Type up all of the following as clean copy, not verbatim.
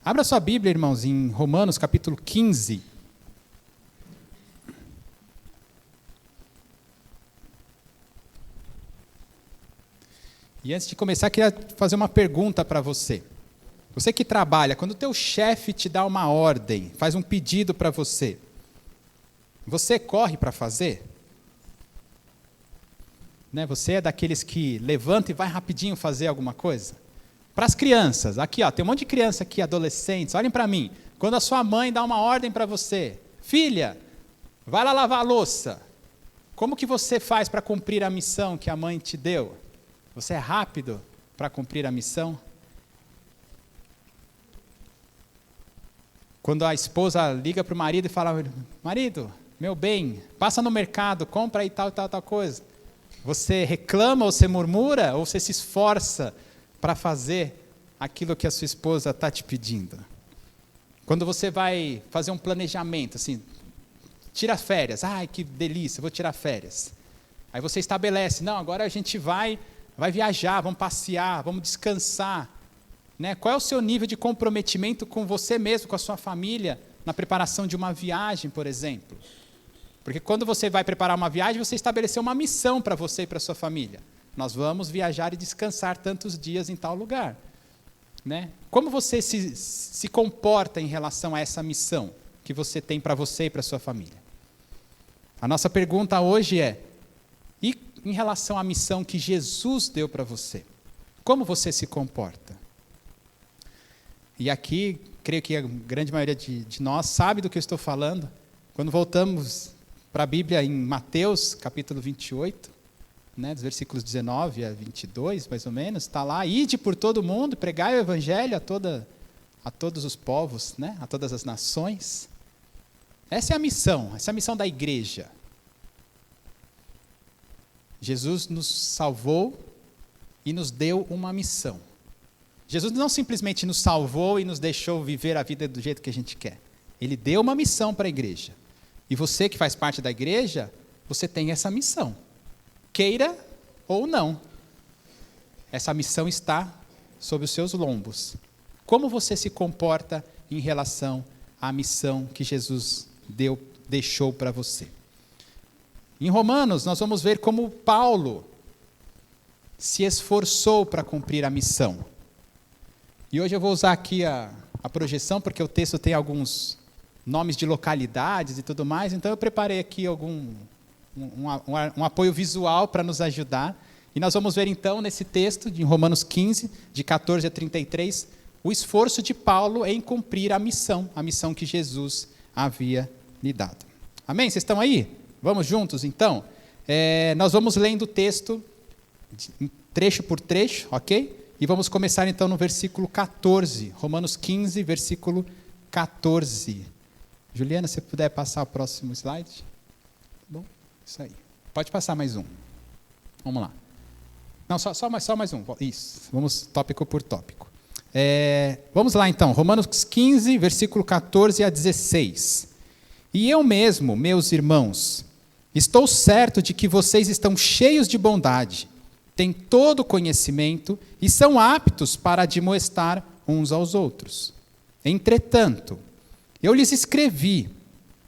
Abra sua Bíblia, irmãos, em Romanos capítulo 15. E antes de começar, eu queria fazer uma pergunta para você. Você que trabalha, quando o teu chefe te dá uma ordem, faz um pedido para você, você corre para fazer? Né? Você é daqueles que levanta e vai rapidinho fazer alguma coisa? Para as crianças, aqui ó, tem um monte de criança aqui, adolescentes, olhem para mim. Quando a sua mãe dá uma ordem para você, filha, vai lá lavar a louça. Como que você faz para cumprir a missão que a mãe te deu? Você é rápido para cumprir a missão? Quando a esposa liga para o marido e fala, marido, meu bem, passa no mercado, compra aí tal coisa. Você reclama ou você murmura ou você se esforça para fazer aquilo que a sua esposa está te pedindo? Quando você vai fazer um planejamento, assim, tira férias, ai que delícia, vou tirar férias. Aí você estabelece, não, agora a gente vai viajar, vamos passear, vamos descansar. Né? Qual é o seu nível de comprometimento com você mesmo, com a sua família, na preparação de uma viagem, por exemplo? Porque quando você vai preparar uma viagem, você estabeleceu uma missão para você e para a sua família. Nós vamos viajar e descansar tantos dias em tal lugar. Né? Como você se comporta em relação a essa missão que você tem para você e para a sua família? A nossa pergunta hoje é, e em relação à missão que Jesus deu para você? Como você se comporta? E aqui, creio que a grande maioria de nós sabe do que eu estou falando. Quando voltamos para a Bíblia em Mateus, capítulo 28, né, dos versículos 19 a 22, mais ou menos, está lá, ide por todo mundo, pregai o evangelho a todos os povos, né, a todas as nações. Essa é a missão da igreja. Jesus nos salvou e nos deu uma missão. Jesus não simplesmente nos salvou e nos deixou viver a vida do jeito que a gente quer. Ele deu uma missão para a igreja. E você que faz parte da igreja, você tem essa missão. Queira ou não. Essa missão está sob os seus lombos. Como você se comporta em relação à missão que Jesus deixou para você? Em Romanos, nós vamos ver como Paulo se esforçou para cumprir a missão. E hoje eu vou usar aqui a projeção, porque o texto tem alguns nomes de localidades e tudo mais, então eu preparei aqui um apoio visual para nos ajudar. E nós vamos ver então nesse texto, de Romanos 15, de 14 a 33, o esforço de Paulo em cumprir a missão que Jesus havia lhe dado. Amém? Vocês estão aí? Vamos juntos então? Nós vamos lendo o texto, trecho por trecho, ok? E vamos começar então no versículo 14, Romanos 15, versículo 14. Juliana, se puder passar o próximo slide. Bom, isso aí. Pode passar mais um. Vamos lá. Não, só mais um. Isso, vamos tópico por tópico. Vamos lá então, Romanos 15, versículo 14 a 16. E eu mesmo, meus irmãos, estou certo de que vocês estão cheios de bondade, têm todo o conhecimento e são aptos para admoestar uns aos outros. Entretanto, eu lhes escrevi,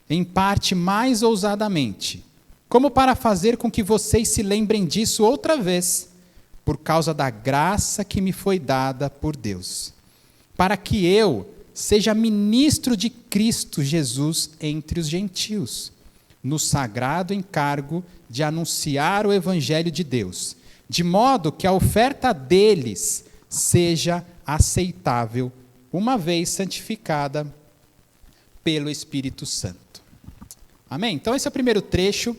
em parte mais ousadamente, como para fazer com que vocês se lembrem disso outra vez, por causa da graça que me foi dada por Deus, para que eu seja ministro de Cristo Jesus entre os gentios, no sagrado encargo de anunciar o evangelho de Deus, de modo que a oferta deles seja aceitável, uma vez santificada pelo Espírito Santo. Amém? Então esse é o primeiro trecho.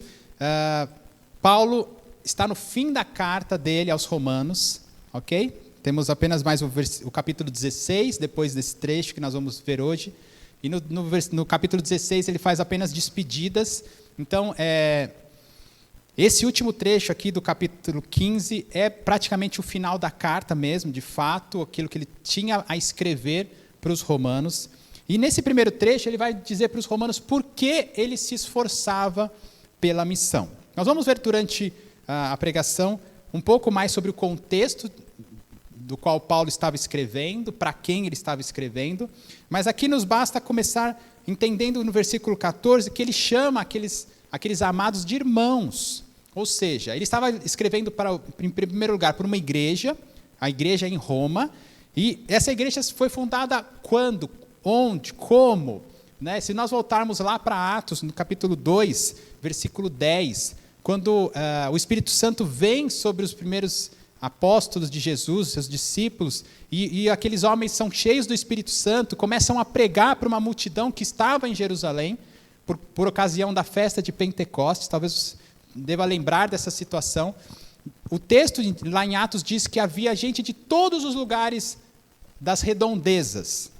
Paulo está no fim da carta dele aos Romanos, ok? Temos apenas mais o capítulo 16, depois desse trecho que nós vamos ver hoje. E no capítulo 16 ele faz apenas despedidas. Então, esse último trecho aqui do capítulo 15 é praticamente o final da carta mesmo, de fato, aquilo que ele tinha a escrever para os romanos. E nesse primeiro trecho ele vai dizer para os romanos por que ele se esforçava pela missão. Nós vamos ver durante a pregação um pouco mais sobre o contexto do qual Paulo estava escrevendo, para quem ele estava escrevendo, mas aqui nos basta começar entendendo no versículo 14 que ele chama aqueles amados de irmãos, ou seja, ele estava escrevendo em primeiro lugar para uma igreja, a igreja em Roma, e essa igreja foi fundada quando, onde, como? Né? Se nós voltarmos lá para Atos, no capítulo 2, versículo 10, quando o Espírito Santo vem sobre os primeiros apóstolos de Jesus, seus discípulos, e aqueles homens são cheios do Espírito Santo, começam a pregar para uma multidão que estava em Jerusalém, por ocasião da festa de Pentecostes, talvez você deva lembrar dessa situação. O texto lá em Atos diz que havia gente de todos os lugares das redondezas,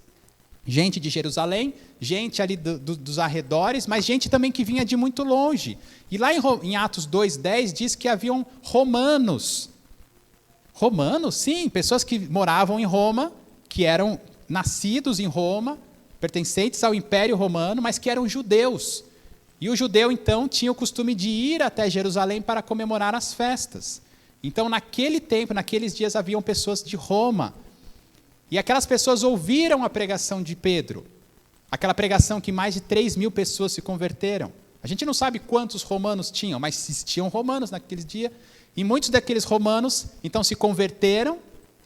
gente de Jerusalém, gente ali dos arredores, mas gente também que vinha de muito longe. E lá em Atos 2:10 diz que haviam romanos. Romanos, sim, pessoas que moravam em Roma, que eram nascidos em Roma, pertencentes ao Império Romano, mas que eram judeus. E o judeu, então, tinha o costume de ir até Jerusalém para comemorar as festas. Então, naquele tempo, naqueles dias, haviam pessoas de Roma. E aquelas pessoas ouviram a pregação de Pedro, aquela pregação que mais de 3.000 pessoas se converteram. A gente não sabe quantos romanos tinham, mas existiam romanos naqueles dias. E muitos daqueles romanos, então, se converteram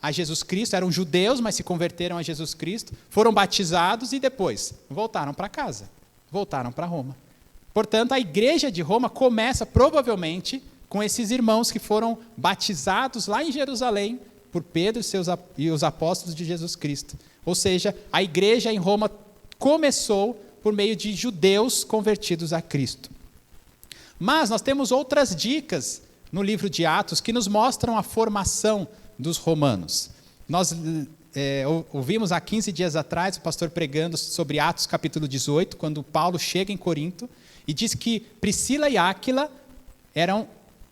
a Jesus Cristo, eram judeus, mas se converteram a Jesus Cristo, foram batizados e depois voltaram para casa, voltaram para Roma. Portanto, a igreja de Roma começa, provavelmente, com esses irmãos que foram batizados lá em Jerusalém por Pedro e os apóstolos de Jesus Cristo. Ou seja, a igreja em Roma começou por meio de judeus convertidos a Cristo. Mas nós temos outras dicas no livro de Atos que nos mostram a formação dos romanos. Nós ouvimos há 15 dias atrás o pastor pregando sobre Atos capítulo 18, quando Paulo chega em Corinto e diz que Priscila e Áquila eram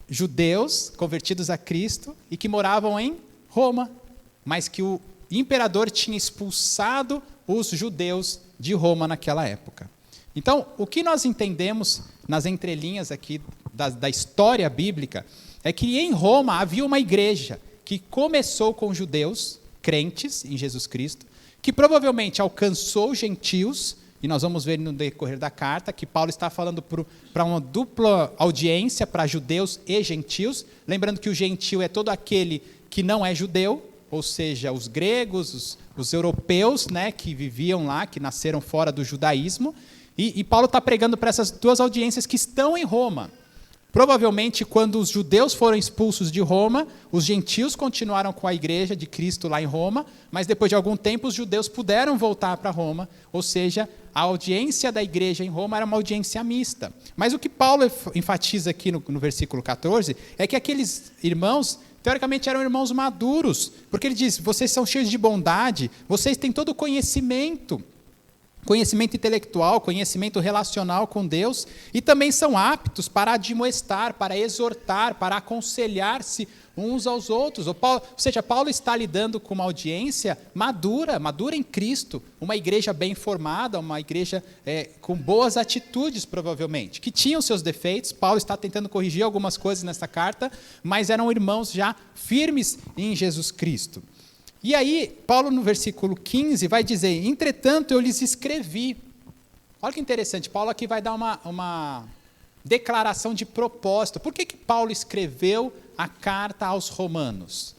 judeus convertidos a Cristo e que moravam em Roma, mas que o imperador tinha expulsado os judeus de Roma naquela época. Então, o que nós entendemos nas entrelinhas aqui da história bíblica é que em Roma havia uma igreja que começou com judeus, crentes em Jesus Cristo, que provavelmente alcançou gentios, e nós vamos ver no decorrer da carta que Paulo está falando para uma dupla audiência, para judeus e gentios, lembrando que o gentio é todo aquele que não é judeu, ou seja, os gregos, os europeus, né, que viviam lá, que nasceram fora do judaísmo, e Paulo está pregando para essas duas audiências que estão em Roma. Provavelmente, quando os judeus foram expulsos de Roma, os gentios continuaram com a igreja de Cristo lá em Roma, mas depois de algum tempo os judeus puderam voltar para Roma, ou seja, a audiência da igreja em Roma era uma audiência mista. Mas o que Paulo enfatiza aqui no versículo 14 é que aqueles irmãos, teoricamente, eram irmãos maduros, porque ele diz, vocês são cheios de bondade, vocês têm todo o conhecimento intelectual, conhecimento relacional com Deus, e também são aptos para admoestar, para exortar, para aconselhar-se uns aos outros. Ou seja, Paulo está lidando com uma audiência madura em Cristo, uma igreja bem formada, uma igreja com boas atitudes, provavelmente, que tinham seus defeitos. Paulo está tentando corrigir algumas coisas nessa carta, mas eram irmãos já firmes em Jesus Cristo. E aí, Paulo, no versículo 15, vai dizer, entretanto, eu lhes escrevi. Olha que interessante, Paulo aqui vai dar uma declaração de propósito. Por que Paulo escreveu a carta aos romanos?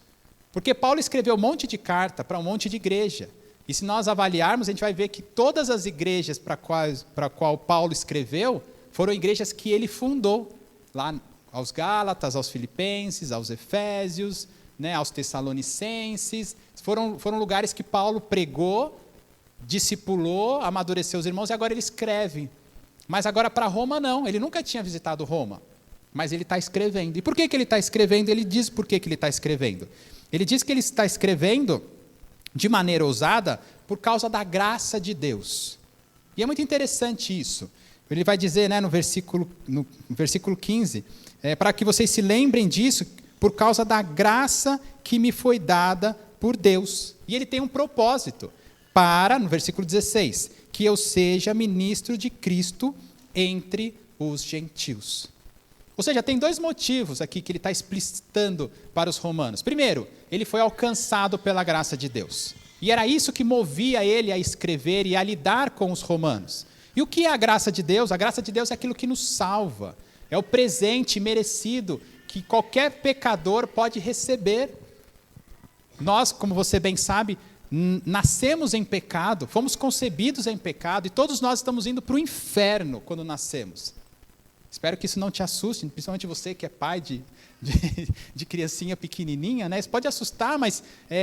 Porque Paulo escreveu um monte de carta para um monte de igreja. E se nós avaliarmos, a gente vai ver que todas as igrejas para a qual Paulo escreveu, foram igrejas que ele fundou. Lá aos Gálatas, aos Filipenses, aos Efésios, né, aos Tessalonicenses. Foram lugares que Paulo pregou, discipulou, amadureceu os irmãos, e agora ele escreve. Mas agora para Roma não, ele nunca tinha visitado Roma, mas ele está escrevendo. E por que ele está escrevendo? Ele diz por que ele está escrevendo. Ele diz que ele está escrevendo de maneira ousada por causa da graça de Deus. E é muito interessante isso. Ele vai dizer, né, no versículo 15, para que vocês se lembrem disso, por causa da graça que me foi dada por Deus. E ele tem um propósito, no versículo 16, que eu seja ministro de Cristo entre os gentios. Ou seja, tem dois motivos aqui que ele está explicitando para os romanos. Primeiro, ele foi alcançado pela graça de Deus. E era isso que movia ele a escrever e a lidar com os romanos. E o que é a graça de Deus? A graça de Deus é aquilo que nos salva. É o presente merecido que qualquer pecador pode receber. Nós, como você bem sabe, nascemos em pecado, fomos concebidos em pecado, e todos nós estamos indo para o inferno quando nascemos. Espero que isso não te assuste, principalmente você que é pai de criancinha pequenininha, né? Isso pode assustar, mas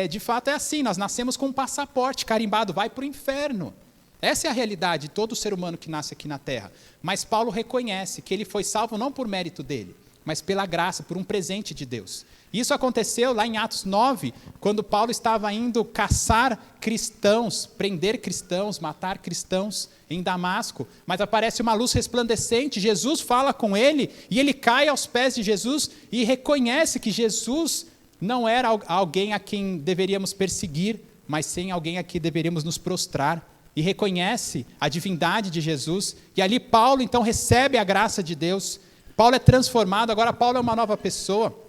de fato é assim, nós nascemos com um passaporte carimbado, vai para o inferno. Essa é a realidade de todo ser humano que nasce aqui na Terra. Mas Paulo reconhece que ele foi salvo não por mérito dele, mas pela graça, por um presente de Deus. Isso aconteceu lá em Atos 9, quando Paulo estava indo caçar cristãos, prender cristãos, matar cristãos em Damasco. Mas aparece uma luz resplandecente, Jesus fala com ele, e ele cai aos pés de Jesus e reconhece que Jesus não era alguém a quem deveríamos perseguir, mas sim alguém a quem deveríamos nos prostrar. E reconhece a divindade de Jesus. E ali Paulo então recebe a graça de Deus. Paulo é transformado, agora Paulo é uma nova pessoa.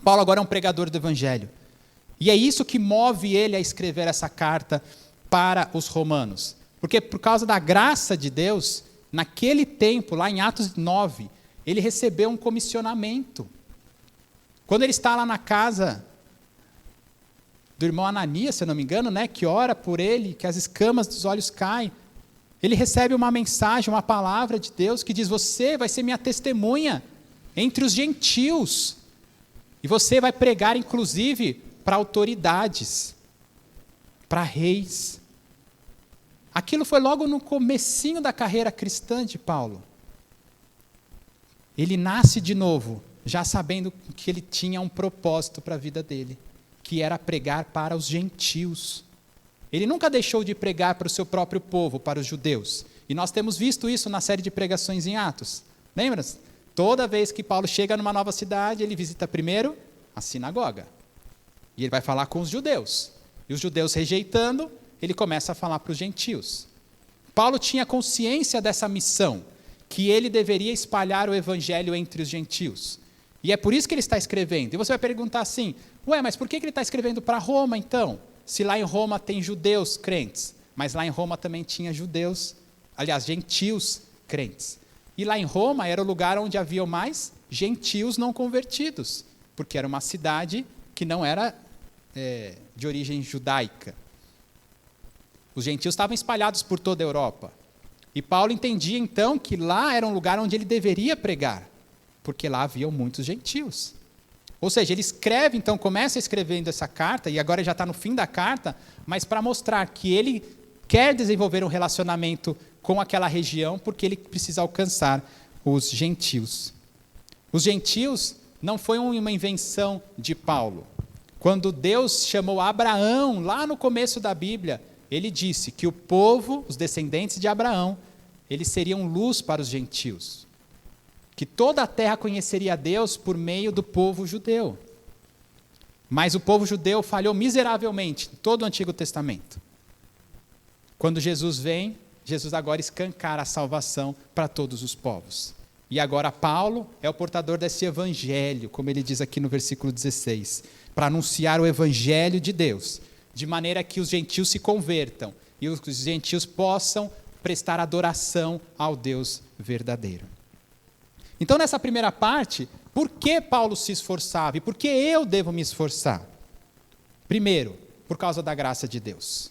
Paulo agora é um pregador do Evangelho. E é isso que move ele a escrever essa carta para os romanos. Porque por causa da graça de Deus, naquele tempo, lá em Atos 9, ele recebeu um comissionamento. Quando ele está lá na casa do irmão Ananias, se eu não me engano, né, que ora por ele, que as escamas dos olhos caem, ele recebe uma mensagem, uma palavra de Deus que diz: você vai ser minha testemunha entre os gentios. E você vai pregar, inclusive, para autoridades, para reis. Aquilo foi logo no comecinho da carreira cristã de Paulo. Ele nasce de novo, já sabendo que ele tinha um propósito para a vida dele, que era pregar para os gentios. Ele nunca deixou de pregar para o seu próprio povo, para os judeus. E nós temos visto isso na série de pregações em Atos. Lembra-se? Toda vez que Paulo chega numa nova cidade, ele visita primeiro a sinagoga. E ele vai falar com os judeus. E os judeus rejeitando, ele começa a falar para os gentios. Paulo tinha consciência dessa missão, que ele deveria espalhar o evangelho entre os gentios. E é por isso que ele está escrevendo. E você vai perguntar assim: mas por que ele está escrevendo para Roma então? Se lá em Roma tem judeus crentes, mas lá em Roma também tinha judeus, aliás, gentios crentes. E lá em Roma era o lugar onde haviam mais gentios não convertidos, porque era uma cidade que não era de origem judaica. Os gentios estavam espalhados por toda a Europa. E Paulo entendia então que lá era um lugar onde ele deveria pregar, porque lá haviam muitos gentios. Ou seja, ele escreve, então, começa escrevendo essa carta, e agora já está no fim da carta, mas para mostrar que ele quer desenvolver um relacionamento com aquela região, porque ele precisa alcançar os gentios. Os gentios não foi uma invenção de Paulo. Quando Deus chamou Abraão, lá no começo da Bíblia, ele disse que o povo, os descendentes de Abraão, eles seriam luz para os gentios. Que toda a terra conheceria a Deus por meio do povo judeu. Mas o povo judeu falhou miseravelmente em todo o Antigo Testamento. Quando Jesus vem, Jesus agora escancara a salvação para todos os povos. E agora Paulo é o portador desse evangelho, como ele diz aqui no versículo 16, para anunciar o evangelho de Deus, de maneira que os gentios se convertam e os gentios possam prestar adoração ao Deus verdadeiro. Então, nessa primeira parte, por que Paulo se esforçava e por que eu devo me esforçar? Primeiro, por causa da graça de Deus.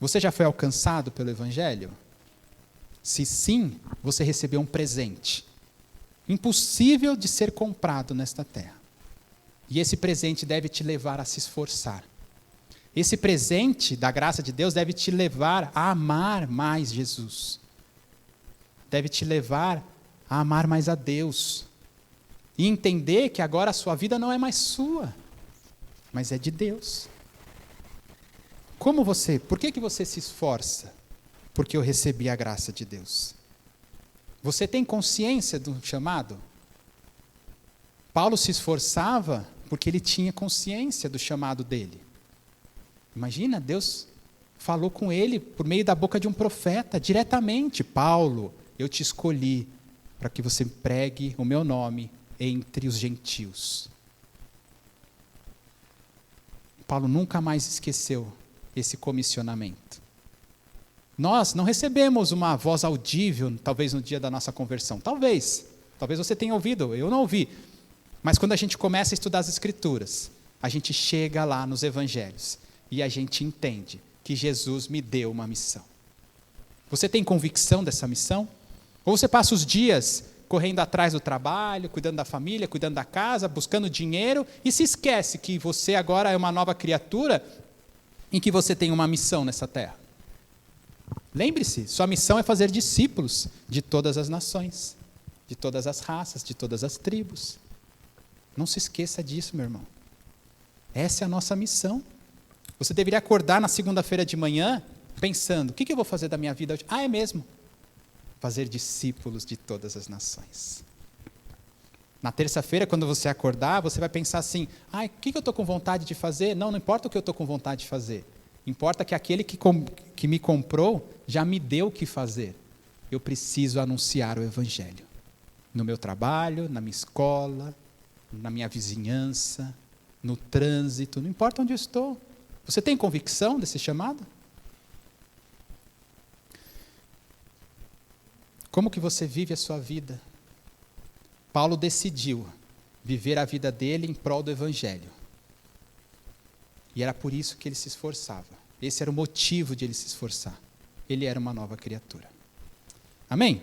Você já foi alcançado pelo Evangelho? Se sim, você recebeu um presente, impossível de ser comprado nesta terra. E esse presente deve te levar a se esforçar. Esse presente da graça de Deus deve te levar a amar mais Jesus. Deve te levar a amar mais a Deus. E entender que agora a sua vida não é mais sua, mas é de Deus. Por que você se esforça? Porque eu recebi a graça de Deus. Você tem consciência do chamado? Paulo se esforçava porque ele tinha consciência do chamado dele. Imagina, Deus falou com ele por meio da boca de um profeta, diretamente: Paulo, eu te escolhi para que você pregue o meu nome entre os gentios. Paulo nunca mais esqueceu esse comissionamento. Nós não recebemos uma voz audível, talvez no dia da nossa conversão. Talvez você tenha ouvido, eu não ouvi. Mas quando a gente começa a estudar as Escrituras, a gente chega lá nos Evangelhos e a gente entende que Jesus me deu uma missão. Você tem convicção dessa missão? Ou você passa os dias correndo atrás do trabalho, cuidando da família, cuidando da casa, buscando dinheiro e se esquece que você agora é uma nova criatura em que você tem uma missão nessa terra? Lembre-se, sua missão é fazer discípulos de todas as nações, de todas as raças, de todas as tribos. Não se esqueça disso, meu irmão. Essa é a nossa missão. Você deveria acordar na segunda-feira de manhã pensando, o que eu vou fazer da minha vida hoje? É mesmo. Fazer discípulos de todas as nações. Na terça-feira, quando você acordar, você vai pensar assim, o que eu estou com vontade de fazer? Não importa o que eu estou com vontade de fazer. Importa que aquele que me comprou já me deu o que fazer. Eu preciso anunciar o Evangelho. No meu trabalho, na minha escola, na minha vizinhança, no trânsito, não importa onde eu estou. Você tem convicção desse chamado? Como que você vive a sua vida? Paulo decidiu viver a vida dele em prol do Evangelho. E era por isso que ele se esforçava. Esse era o motivo de ele se esforçar. Ele era uma nova criatura. Amém?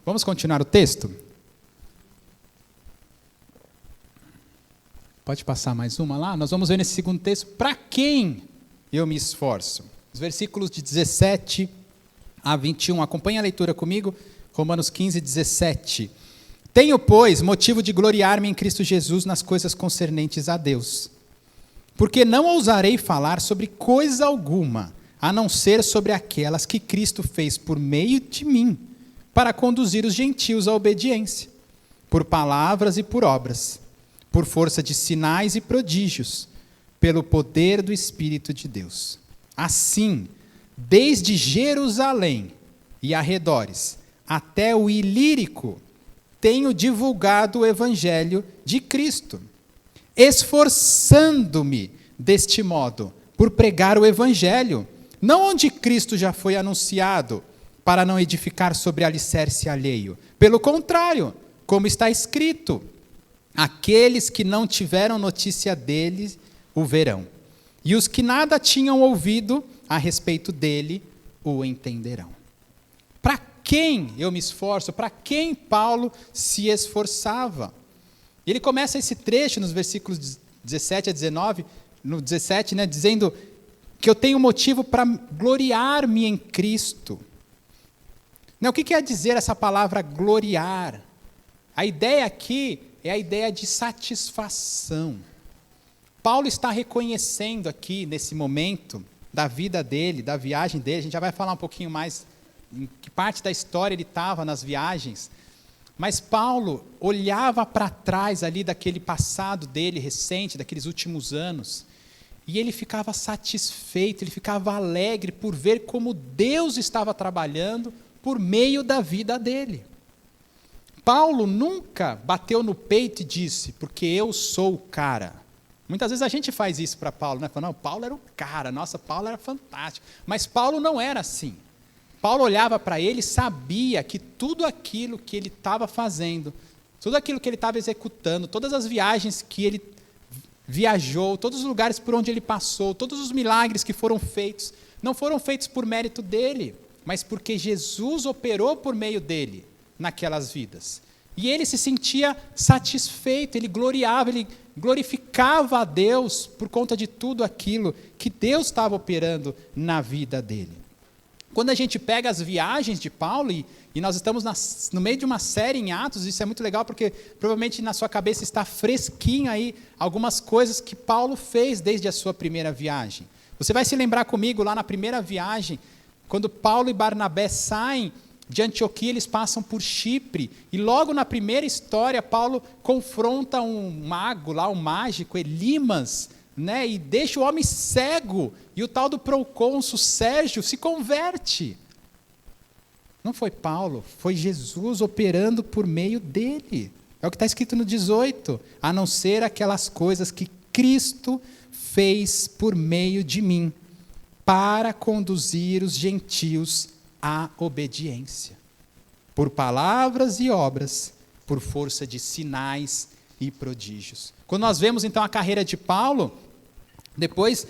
Vamos continuar o texto? Pode passar mais uma lá? Nós vamos ver nesse segundo texto, para quem eu me esforço. Os versículos de 17 a 21. Acompanhe a leitura comigo, Romanos 15, 17. Tenho, pois, motivo de gloriar-me em Cristo Jesus nas coisas concernentes a Deus. Porque não ousarei falar sobre coisa alguma, a não ser sobre aquelas que Cristo fez por meio de mim, para conduzir os gentios à obediência, por palavras e por obras, por força de sinais e prodígios, pelo poder do Espírito de Deus. Assim, desde Jerusalém e arredores, até o Ilírico, tenho divulgado o Evangelho de Cristo, esforçando-me deste modo por pregar o Evangelho, não onde Cristo já foi anunciado, para não edificar sobre alicerce alheio. Pelo contrário, como está escrito, aqueles que não tiveram notícia dele o verão, e os que nada tinham ouvido a respeito dele o entenderão. Para quem eu me esforço? Para quem Paulo se esforçava? Ele começa esse trecho nos versículos 17 a 19, no 17, dizendo que eu tenho motivo para gloriar-me em Cristo. O que quer dizer essa palavra gloriar? A ideia aqui é a ideia de satisfação. Paulo está reconhecendo aqui, nesse momento, da vida dele, da viagem dele, a gente já vai falar um pouquinho mais em que parte da história ele estava nas viagens, mas Paulo olhava para trás ali daquele passado dele recente, daqueles últimos anos, e ele ficava satisfeito, ele ficava alegre por ver como Deus estava trabalhando por meio da vida dele. Paulo nunca bateu no peito e disse, porque eu sou o cara. Muitas vezes a gente faz isso para Paulo, Fala, não, Paulo era o cara, nossa, Paulo era fantástico. Mas Paulo não era assim. Paulo olhava para ele e sabia que tudo aquilo que ele estava fazendo, tudo aquilo que ele estava executando, todas as viagens que ele viajou, todos os lugares por onde ele passou, todos os milagres que foram feitos, não foram feitos por mérito dele, mas porque Jesus operou por meio dele naquelas vidas. E ele se sentia satisfeito, ele gloriava, ele glorificava a Deus por conta de tudo aquilo que Deus estava operando na vida dele. Quando a gente pega as viagens de Paulo, e nós estamos no meio de uma série em Atos, isso é muito legal porque provavelmente na sua cabeça está fresquinho aí algumas coisas que Paulo fez desde a sua primeira viagem. Você vai se lembrar comigo lá na primeira viagem, quando Paulo e Barnabé saem de Antioquia, eles passam por Chipre, e logo na primeira história, Paulo confronta um mago lá, um mágico, Elimas, e deixa o homem cego, e o tal do procônsul Sérgio se converte. Não foi Paulo, foi Jesus operando por meio dele. É o que está escrito no 18. A não ser aquelas coisas que Cristo fez por meio de mim, para conduzir os gentios à obediência, por palavras e obras, por força de sinais e prodígios. Quando nós vemos então a carreira de Paulo, depois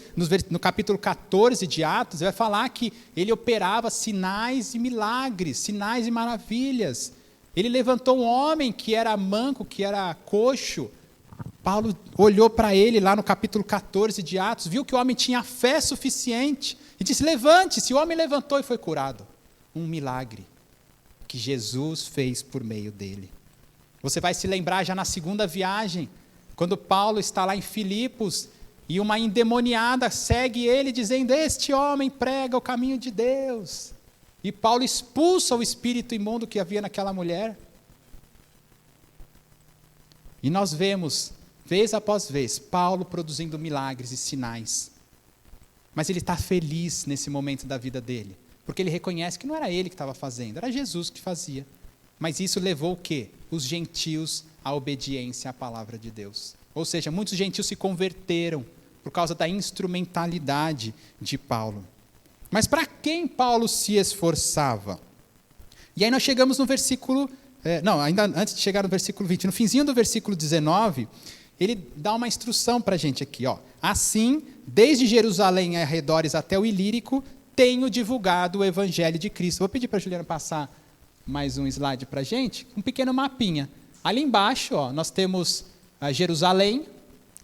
no capítulo 14 de Atos, vai falar que ele operava sinais e milagres, sinais e maravilhas. Ele levantou um homem que era manco, que era coxo. Paulo olhou para ele lá no capítulo 14 de Atos, viu que o homem tinha fé suficiente e disse: levante-se. O homem levantou e foi curado. Um milagre que Jesus fez por meio dele. Você vai se lembrar já na segunda viagem, quando Paulo está lá em Filipos e uma endemoniada segue ele dizendo: este homem prega o caminho de Deus. E Paulo expulsa o espírito imundo que havia naquela mulher. E nós vemos, vez após vez, Paulo produzindo milagres e sinais. Mas ele está feliz nesse momento da vida dele, porque ele reconhece que não era ele que estava fazendo, era Jesus que fazia. Mas isso levou o quê? Os gentios à obediência à palavra de Deus. Ou seja, muitos gentios se converteram por causa da instrumentalidade de Paulo. Mas para quem Paulo se esforçava? E aí nós chegamos no versículo... ainda antes de chegar no versículo 20, no finzinho do versículo 19, ele dá uma instrução para a gente aqui. Assim, desde Jerusalém e arredores até o Ilírico, tenho divulgado o evangelho de Cristo. Vou pedir para a Juliana passar mais um slide para a gente, um pequeno mapinha. Ali embaixo, nós temos Jerusalém,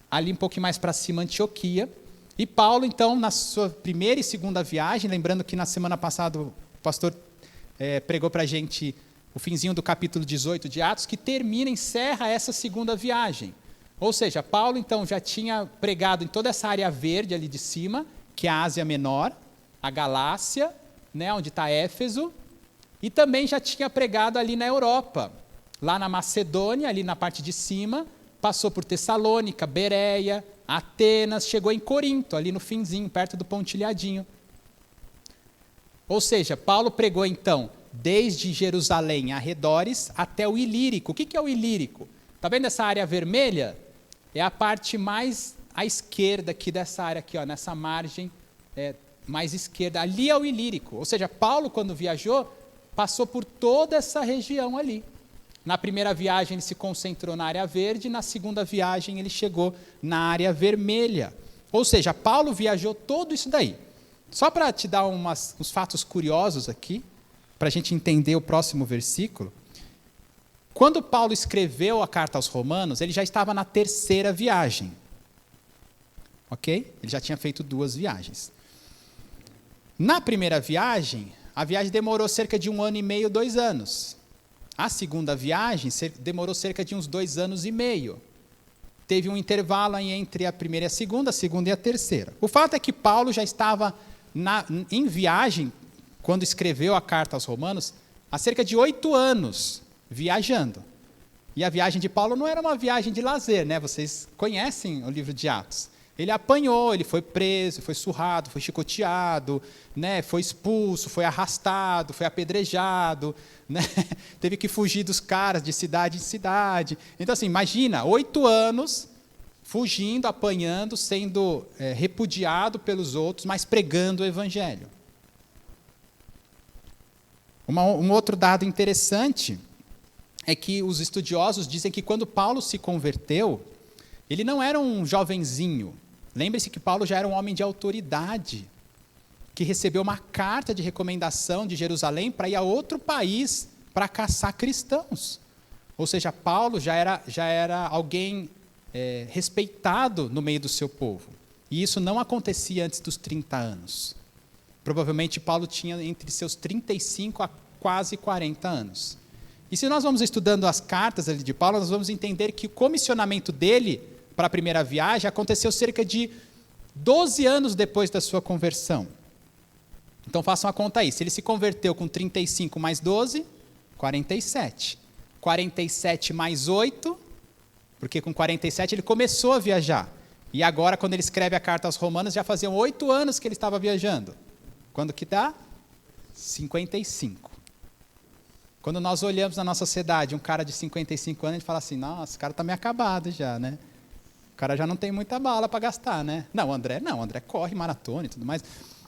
ali um pouquinho mais para cima, Antioquia. E Paulo, então, na sua primeira e segunda viagem, lembrando que na semana passada o pastor pregou para a gente o finzinho do capítulo 18 de Atos, que encerra essa segunda viagem. Ou seja, Paulo, então, já tinha pregado em toda essa área verde ali de cima, que é a Ásia Menor, a Galácia, onde está Éfeso, e também já tinha pregado ali na Europa, lá na Macedônia, ali na parte de cima, passou por Tessalônica, Bereia, Atenas, chegou em Corinto, ali no finzinho, perto do Pontilhadinho. Ou seja, Paulo pregou então, desde Jerusalém, arredores, até o Ilírico. O que é o Ilírico? Está vendo essa área vermelha? É a parte mais à esquerda aqui dessa área aqui, nessa margem mais esquerda. Ali é o Ilírico. Ou seja, Paulo, quando viajou, passou por toda essa região ali. Na primeira viagem ele se concentrou na área verde, na segunda viagem ele chegou na área vermelha. Ou seja, Paulo viajou todo isso daí. Só para te dar uns fatos curiosos aqui, para a gente entender o próximo versículo. Quando Paulo escreveu a carta aos Romanos, ele já estava na terceira viagem. Ok? Ele já tinha feito 2 viagens. Na primeira viagem, a viagem demorou cerca de 1 ano e meio, 2 anos. A segunda viagem demorou cerca de uns 2 anos e meio. Teve um intervalo entre a primeira e a segunda e a terceira. O fato é que Paulo já estava em viagem, quando escreveu a carta aos Romanos, há cerca de 8 anos, viajando. E a viagem de Paulo não era uma viagem de lazer, né? Vocês conhecem o livro de Atos. Ele apanhou, ele foi preso, foi surrado, foi chicoteado, né? Foi expulso, foi arrastado, foi apedrejado, né? Teve que fugir dos caras de cidade em cidade. Então, assim, imagina, 8 anos fugindo, apanhando, sendo repudiado pelos outros, mas pregando o evangelho. Um outro dado interessante é que os estudiosos dizem que quando Paulo se converteu, ele não era um jovenzinho. Lembre-se que Paulo já era um homem de autoridade, que recebeu uma carta de recomendação de Jerusalém para ir a outro país para caçar cristãos. Ou seja, Paulo já era alguém respeitado no meio do seu povo. E isso não acontecia antes dos 30 anos. Provavelmente Paulo tinha entre seus 35 a quase 40 anos. E se nós vamos estudando as cartas ali de Paulo, nós vamos entender que o comissionamento dele para a primeira viagem aconteceu cerca de 12 anos depois da sua conversão. Então façam a conta aí. Se ele se converteu com 35 mais 12, 47. 47 mais 8, porque com 47 ele começou a viajar. E agora, quando ele escreve a carta aos Romanos, já faziam 8 anos que ele estava viajando. Quando que dá? 55. Quando nós olhamos na nossa sociedade, um cara de 55 anos, a gente fala assim, nossa, esse cara está meio acabado já, né? O cara já não tem muita bala para gastar, né? Não, o André corre maratona e tudo mais.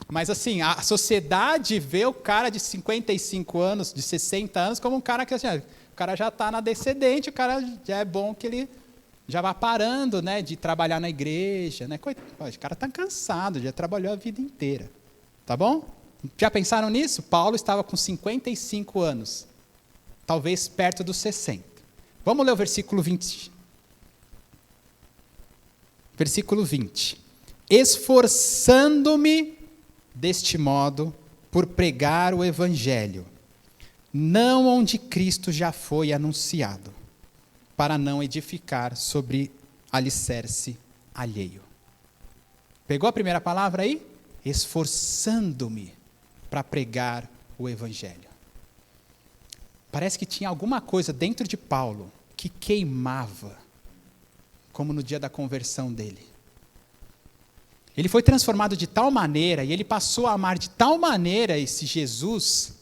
Mas assim, a sociedade vê o cara de 55 anos, de 60 anos, como um cara que assim, o cara já está na descendente, o cara já é bom que ele já vai parando, né, de trabalhar na igreja, né? O cara está cansado, já trabalhou a vida inteira. Tá bom? Já pensaram nisso? Paulo estava com 55 anos, talvez perto dos 60. Vamos ler o versículo 20. Versículo 20. Esforçando-me deste modo por pregar o evangelho, não onde Cristo já foi anunciado, para não edificar sobre alicerce alheio. Pegou a primeira palavra aí? Esforçando-me para pregar o evangelho. Parece que tinha alguma coisa dentro de Paulo que queimava, como no dia da conversão dele. Ele foi transformado de tal maneira, e ele passou a amar de tal maneira esse Jesus,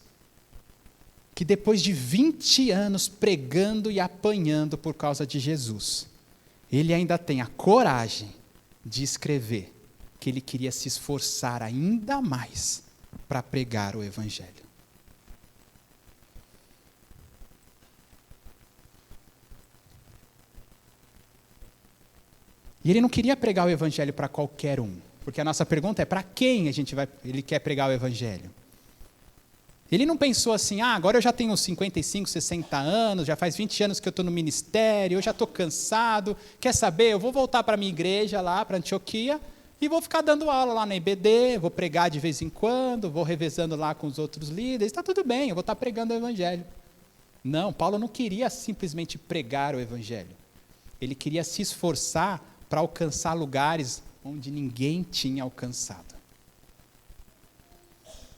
que depois de 20 anos pregando e apanhando por causa de Jesus, ele ainda tem a coragem de escrever que ele queria se esforçar ainda mais para pregar o evangelho. E ele não queria pregar o evangelho para qualquer um, porque a nossa pergunta é para quem ele quer pregar o evangelho. Ele não pensou assim, agora eu já tenho 55, 60 anos, já faz 20 anos que eu estou no ministério, eu já estou cansado, quer saber, eu vou voltar para a minha igreja lá, para Antioquia, e vou ficar dando aula lá na IBD, vou pregar de vez em quando, vou revezando lá com os outros líderes, está tudo bem, eu vou estar pregando o evangelho. Não, Paulo não queria simplesmente pregar o evangelho. Ele queria se esforçar para alcançar lugares onde ninguém tinha alcançado.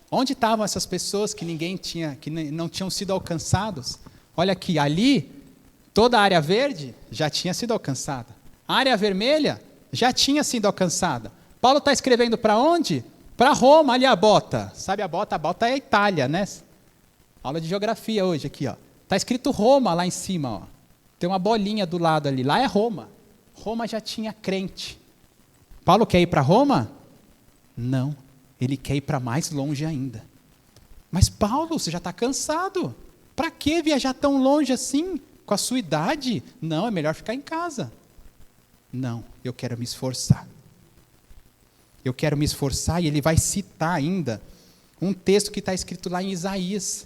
Onde estavam essas pessoas que não tinham sido alcançados? Olha aqui, ali, toda a área verde já tinha sido alcançada. A área vermelha já tinha sido alcançada. Paulo está escrevendo para onde? Para Roma, ali a bota. Sabe a bota? A bota é a Itália, né? Aula de geografia hoje aqui, ó. Está escrito Roma lá em cima, ó. Tem uma bolinha do lado ali. Lá é Roma. Roma já tinha crente. Paulo quer ir para Roma? Não. Ele quer ir para mais longe ainda. Mas Paulo, você já está cansado. Para que viajar tão longe assim? Com a sua idade? Não, é melhor ficar em casa. Não, eu quero me esforçar. Eu quero me esforçar, e ele vai citar ainda um texto que está escrito lá em Isaías.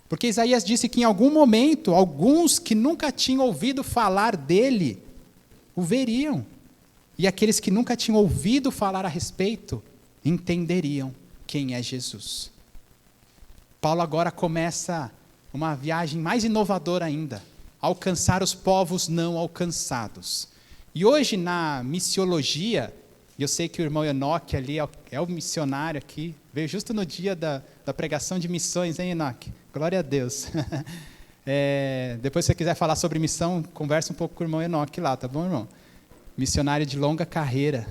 Porque Isaías disse que em algum momento, alguns que nunca tinham ouvido falar dele, o veriam. E aqueles que nunca tinham ouvido falar a respeito, entenderiam quem é Jesus. Paulo agora começa uma viagem mais inovadora ainda, alcançar os povos não alcançados. E hoje na missiologia, eu sei que o irmão Enoque ali é o missionário aqui, veio justo no dia da pregação de missões, hein, Enoque? Glória a Deus. Depois se você quiser falar sobre missão, conversa um pouco com o irmão Enoque lá, tá bom, irmão? Missionário de longa carreira.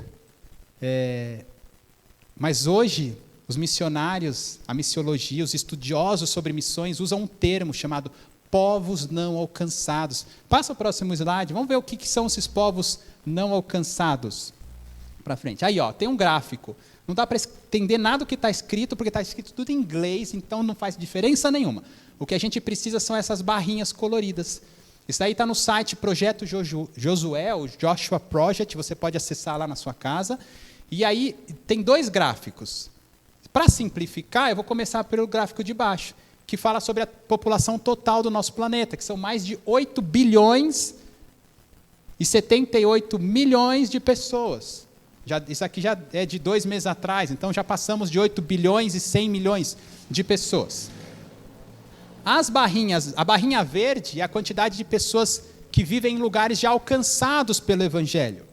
Mas hoje, os missionários, a missiologia, os estudiosos sobre missões usam um termo chamado povos não alcançados. Passa o próximo slide, vamos ver o que são esses povos não alcançados. Para frente. Aí, ó, tem um gráfico. Não dá para entender nada do que está escrito, porque está escrito tudo em inglês, então não faz diferença nenhuma. O que a gente precisa são essas barrinhas coloridas. Isso aí está no site Projeto Josué, o Joshua Project, você pode acessar lá na sua casa. E aí tem dois gráficos. Para simplificar, eu vou começar pelo gráfico de baixo, que fala sobre a população total do nosso planeta, que são mais de 8 bilhões e 78 milhões de pessoas. Isso aqui já é de 2 meses atrás, então já passamos de 8 bilhões e 100 milhões de pessoas. As barrinhas, a barrinha verde é a quantidade de pessoas que vivem em lugares já alcançados pelo Evangelho.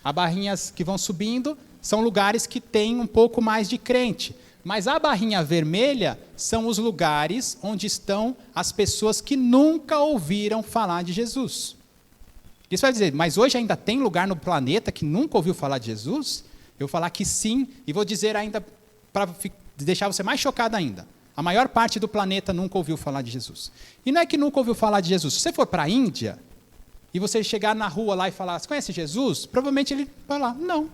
As barrinhas que vão subindo são lugares que têm um pouco mais de crente. Mas a barrinha vermelha são os lugares onde estão as pessoas que nunca ouviram falar de Jesus. Isso vai dizer, mas hoje ainda tem lugar no planeta que nunca ouviu falar de Jesus? Eu vou falar que sim, e vou dizer ainda, para deixar você mais chocado ainda. A maior parte do planeta nunca ouviu falar de Jesus. E não é que nunca ouviu falar de Jesus. Se você for para a Índia e você chegar na rua lá e falar, você conhece Jesus? Provavelmente ele vai lá, não.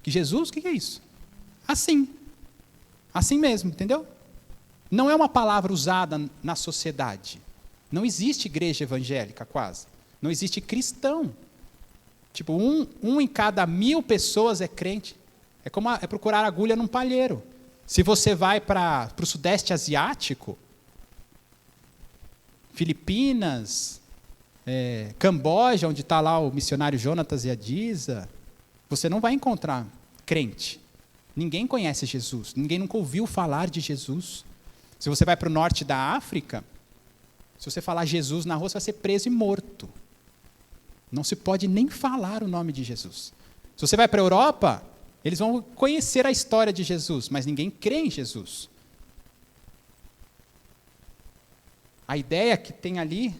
Que Jesus? O que é isso? Assim. Assim mesmo, entendeu? Não é uma palavra usada na sociedade. Não existe igreja evangélica, quase. Não existe cristão. Tipo, um em cada 1000 pessoas é crente. É como procurar agulha num palheiro. Se você vai para o Sudeste Asiático, Filipinas, Camboja, onde está lá o missionário Jonatas e a Disa, você não vai encontrar crente. Ninguém conhece Jesus. Ninguém nunca ouviu falar de Jesus. Se você vai para o norte da África, se você falar Jesus na rua, você vai ser preso e morto. Não se pode nem falar o nome de Jesus. Se você vai para a Europa, eles vão conhecer a história de Jesus, mas ninguém crê em Jesus. A ideia que tem ali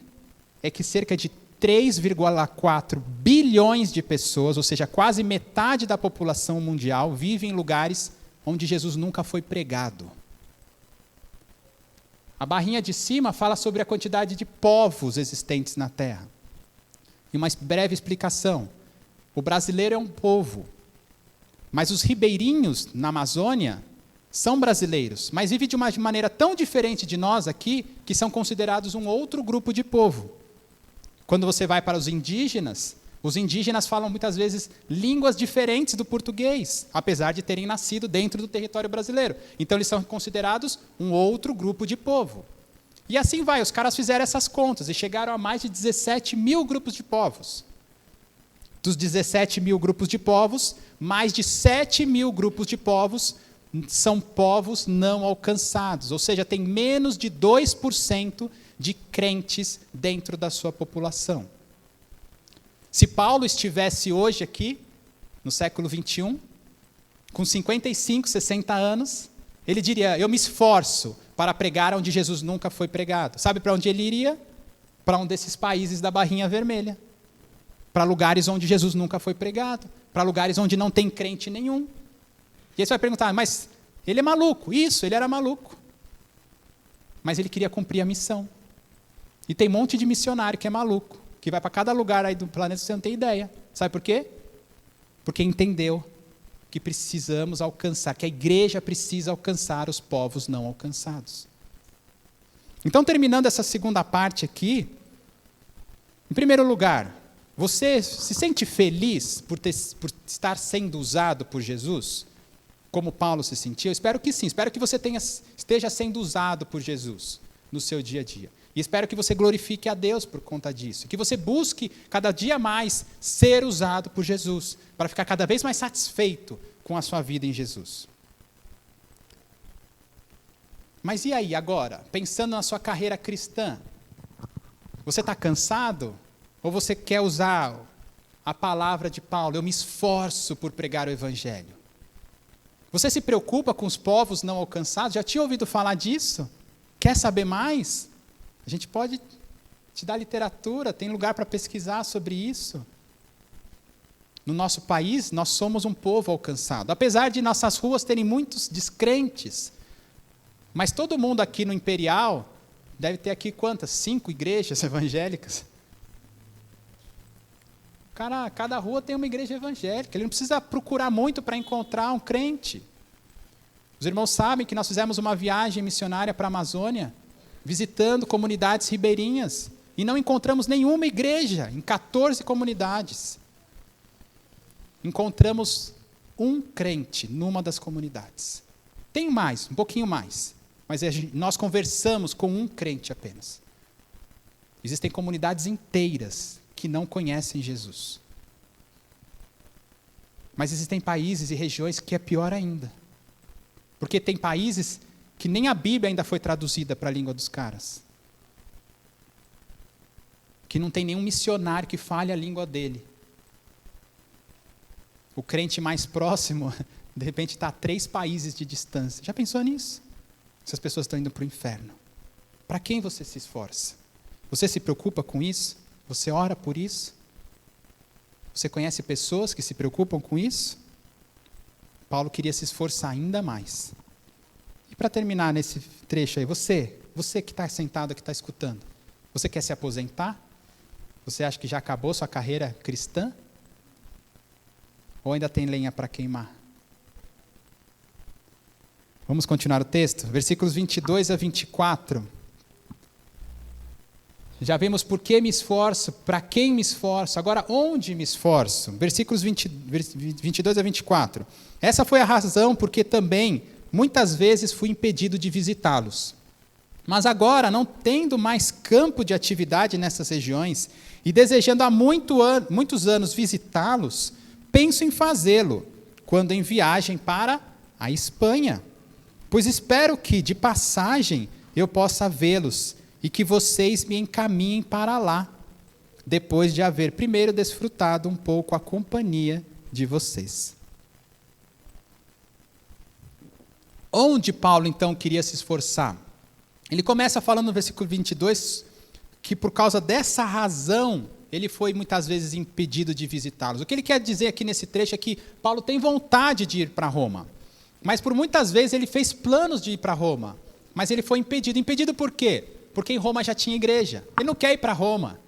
é que cerca de 3,4 bilhões de pessoas, ou seja, quase metade da população mundial, vive em lugares onde Jesus nunca foi pregado. A barrinha de cima fala sobre a quantidade de povos existentes na Terra. E uma breve explicação. O brasileiro é um povo, mas os ribeirinhos na Amazônia são brasileiros, mas vivem de uma maneira tão diferente de nós aqui, que são considerados um outro grupo de povo. Quando você vai para os indígenas falam muitas vezes línguas diferentes do português, apesar de terem nascido dentro do território brasileiro. Então eles são considerados um outro grupo de povo. E assim vai, os caras fizeram essas contas e chegaram a mais de 17 mil grupos de povos. Dos 17 mil grupos de povos, mais de 7 mil grupos de povos são povos não alcançados, ou seja, tem menos de 2% de crentes dentro da sua população. Se Paulo estivesse hoje aqui, no século 21, com 55, 60 anos, ele diria, eu me esforço para pregar onde Jesus nunca foi pregado. Sabe para onde ele iria? Para um desses países da barrinha vermelha. Para lugares onde Jesus nunca foi pregado. Para lugares onde não tem crente nenhum. E aí você vai perguntar, mas ele é maluco? Isso, ele era maluco. Mas ele queria cumprir a missão. E tem um monte de missionário que é maluco, que vai para cada lugar aí do planeta, você não tem ideia. Sabe por quê? Porque entendeu que precisamos alcançar, que a igreja precisa alcançar os povos não alcançados. Então, terminando essa segunda parte aqui, em primeiro lugar, você se sente feliz por estar sendo usado por Jesus? Como Paulo se sentiu? Eu espero que sim, espero que você esteja sendo usado por Jesus no seu dia a dia. E espero que você glorifique a Deus por conta disso. Que você busque cada dia mais ser usado por Jesus, para ficar cada vez mais satisfeito com a sua vida em Jesus. Mas e aí, agora? Pensando na sua carreira cristã, você está cansado? Ou você quer usar a palavra de Paulo? Eu me esforço por pregar o Evangelho. Você se preocupa com os povos não alcançados? Já tinha ouvido falar disso? Quer saber mais? A gente pode te dar literatura, tem lugar para pesquisar sobre isso. No nosso país, nós somos um povo alcançado. Apesar de nossas ruas terem muitos descrentes, mas todo mundo aqui no Imperial deve ter aqui quantas? 5 igrejas evangélicas. Cada rua tem uma igreja evangélica. Ele não precisa procurar muito para encontrar um crente. Os irmãos sabem que nós fizemos uma viagem missionária para a Amazônia, visitando comunidades ribeirinhas, e não encontramos nenhuma igreja em 14 comunidades. Encontramos um crente numa das comunidades. Tem mais, um pouquinho mais, mas nós conversamos com um crente apenas. Existem comunidades inteiras que não conhecem Jesus. Mas existem países e regiões que é pior ainda. Porque tem países que nem a Bíblia ainda foi traduzida para a língua dos caras. Que não tem nenhum missionário que fale a língua dele. O crente mais próximo, de repente, está a 3 países de distância. Já pensou nisso? Essas pessoas estão indo para o inferno. Para quem você se esforça? Você se preocupa com isso? Você ora por isso? Você conhece pessoas que se preocupam com isso? Paulo queria se esforçar ainda mais. para terminar nesse trecho aí, você que está sentado, que está escutando, você quer se aposentar? Você acha que já acabou sua carreira cristã? Ou ainda tem lenha para queimar? Vamos continuar o texto? Versículos 22 a 24. Já vimos por que me esforço, para quem me esforço, agora onde me esforço? Versículos 22 a 24. Essa foi a razão porque também, muitas vezes, fui impedido de visitá-los. Mas agora, não tendo mais campo de atividade nessas regiões, e desejando há muitos anos visitá-los, penso em fazê-lo, quando em viagem para a Espanha. Pois espero que, de passagem, eu possa vê-los e que vocês me encaminhem para lá, depois de haver primeiro desfrutado um pouco a companhia de vocês. Onde Paulo, então, queria se esforçar? Ele começa falando no versículo 22 que, por causa dessa razão, ele foi muitas vezes impedido de visitá-los. O que ele quer dizer aqui nesse trecho é que Paulo tem vontade de ir para Roma, mas por muitas vezes ele fez planos de ir para Roma, mas ele foi impedido. Impedido por quê? Porque em Roma já tinha igreja. Ele não quer ir para Roma.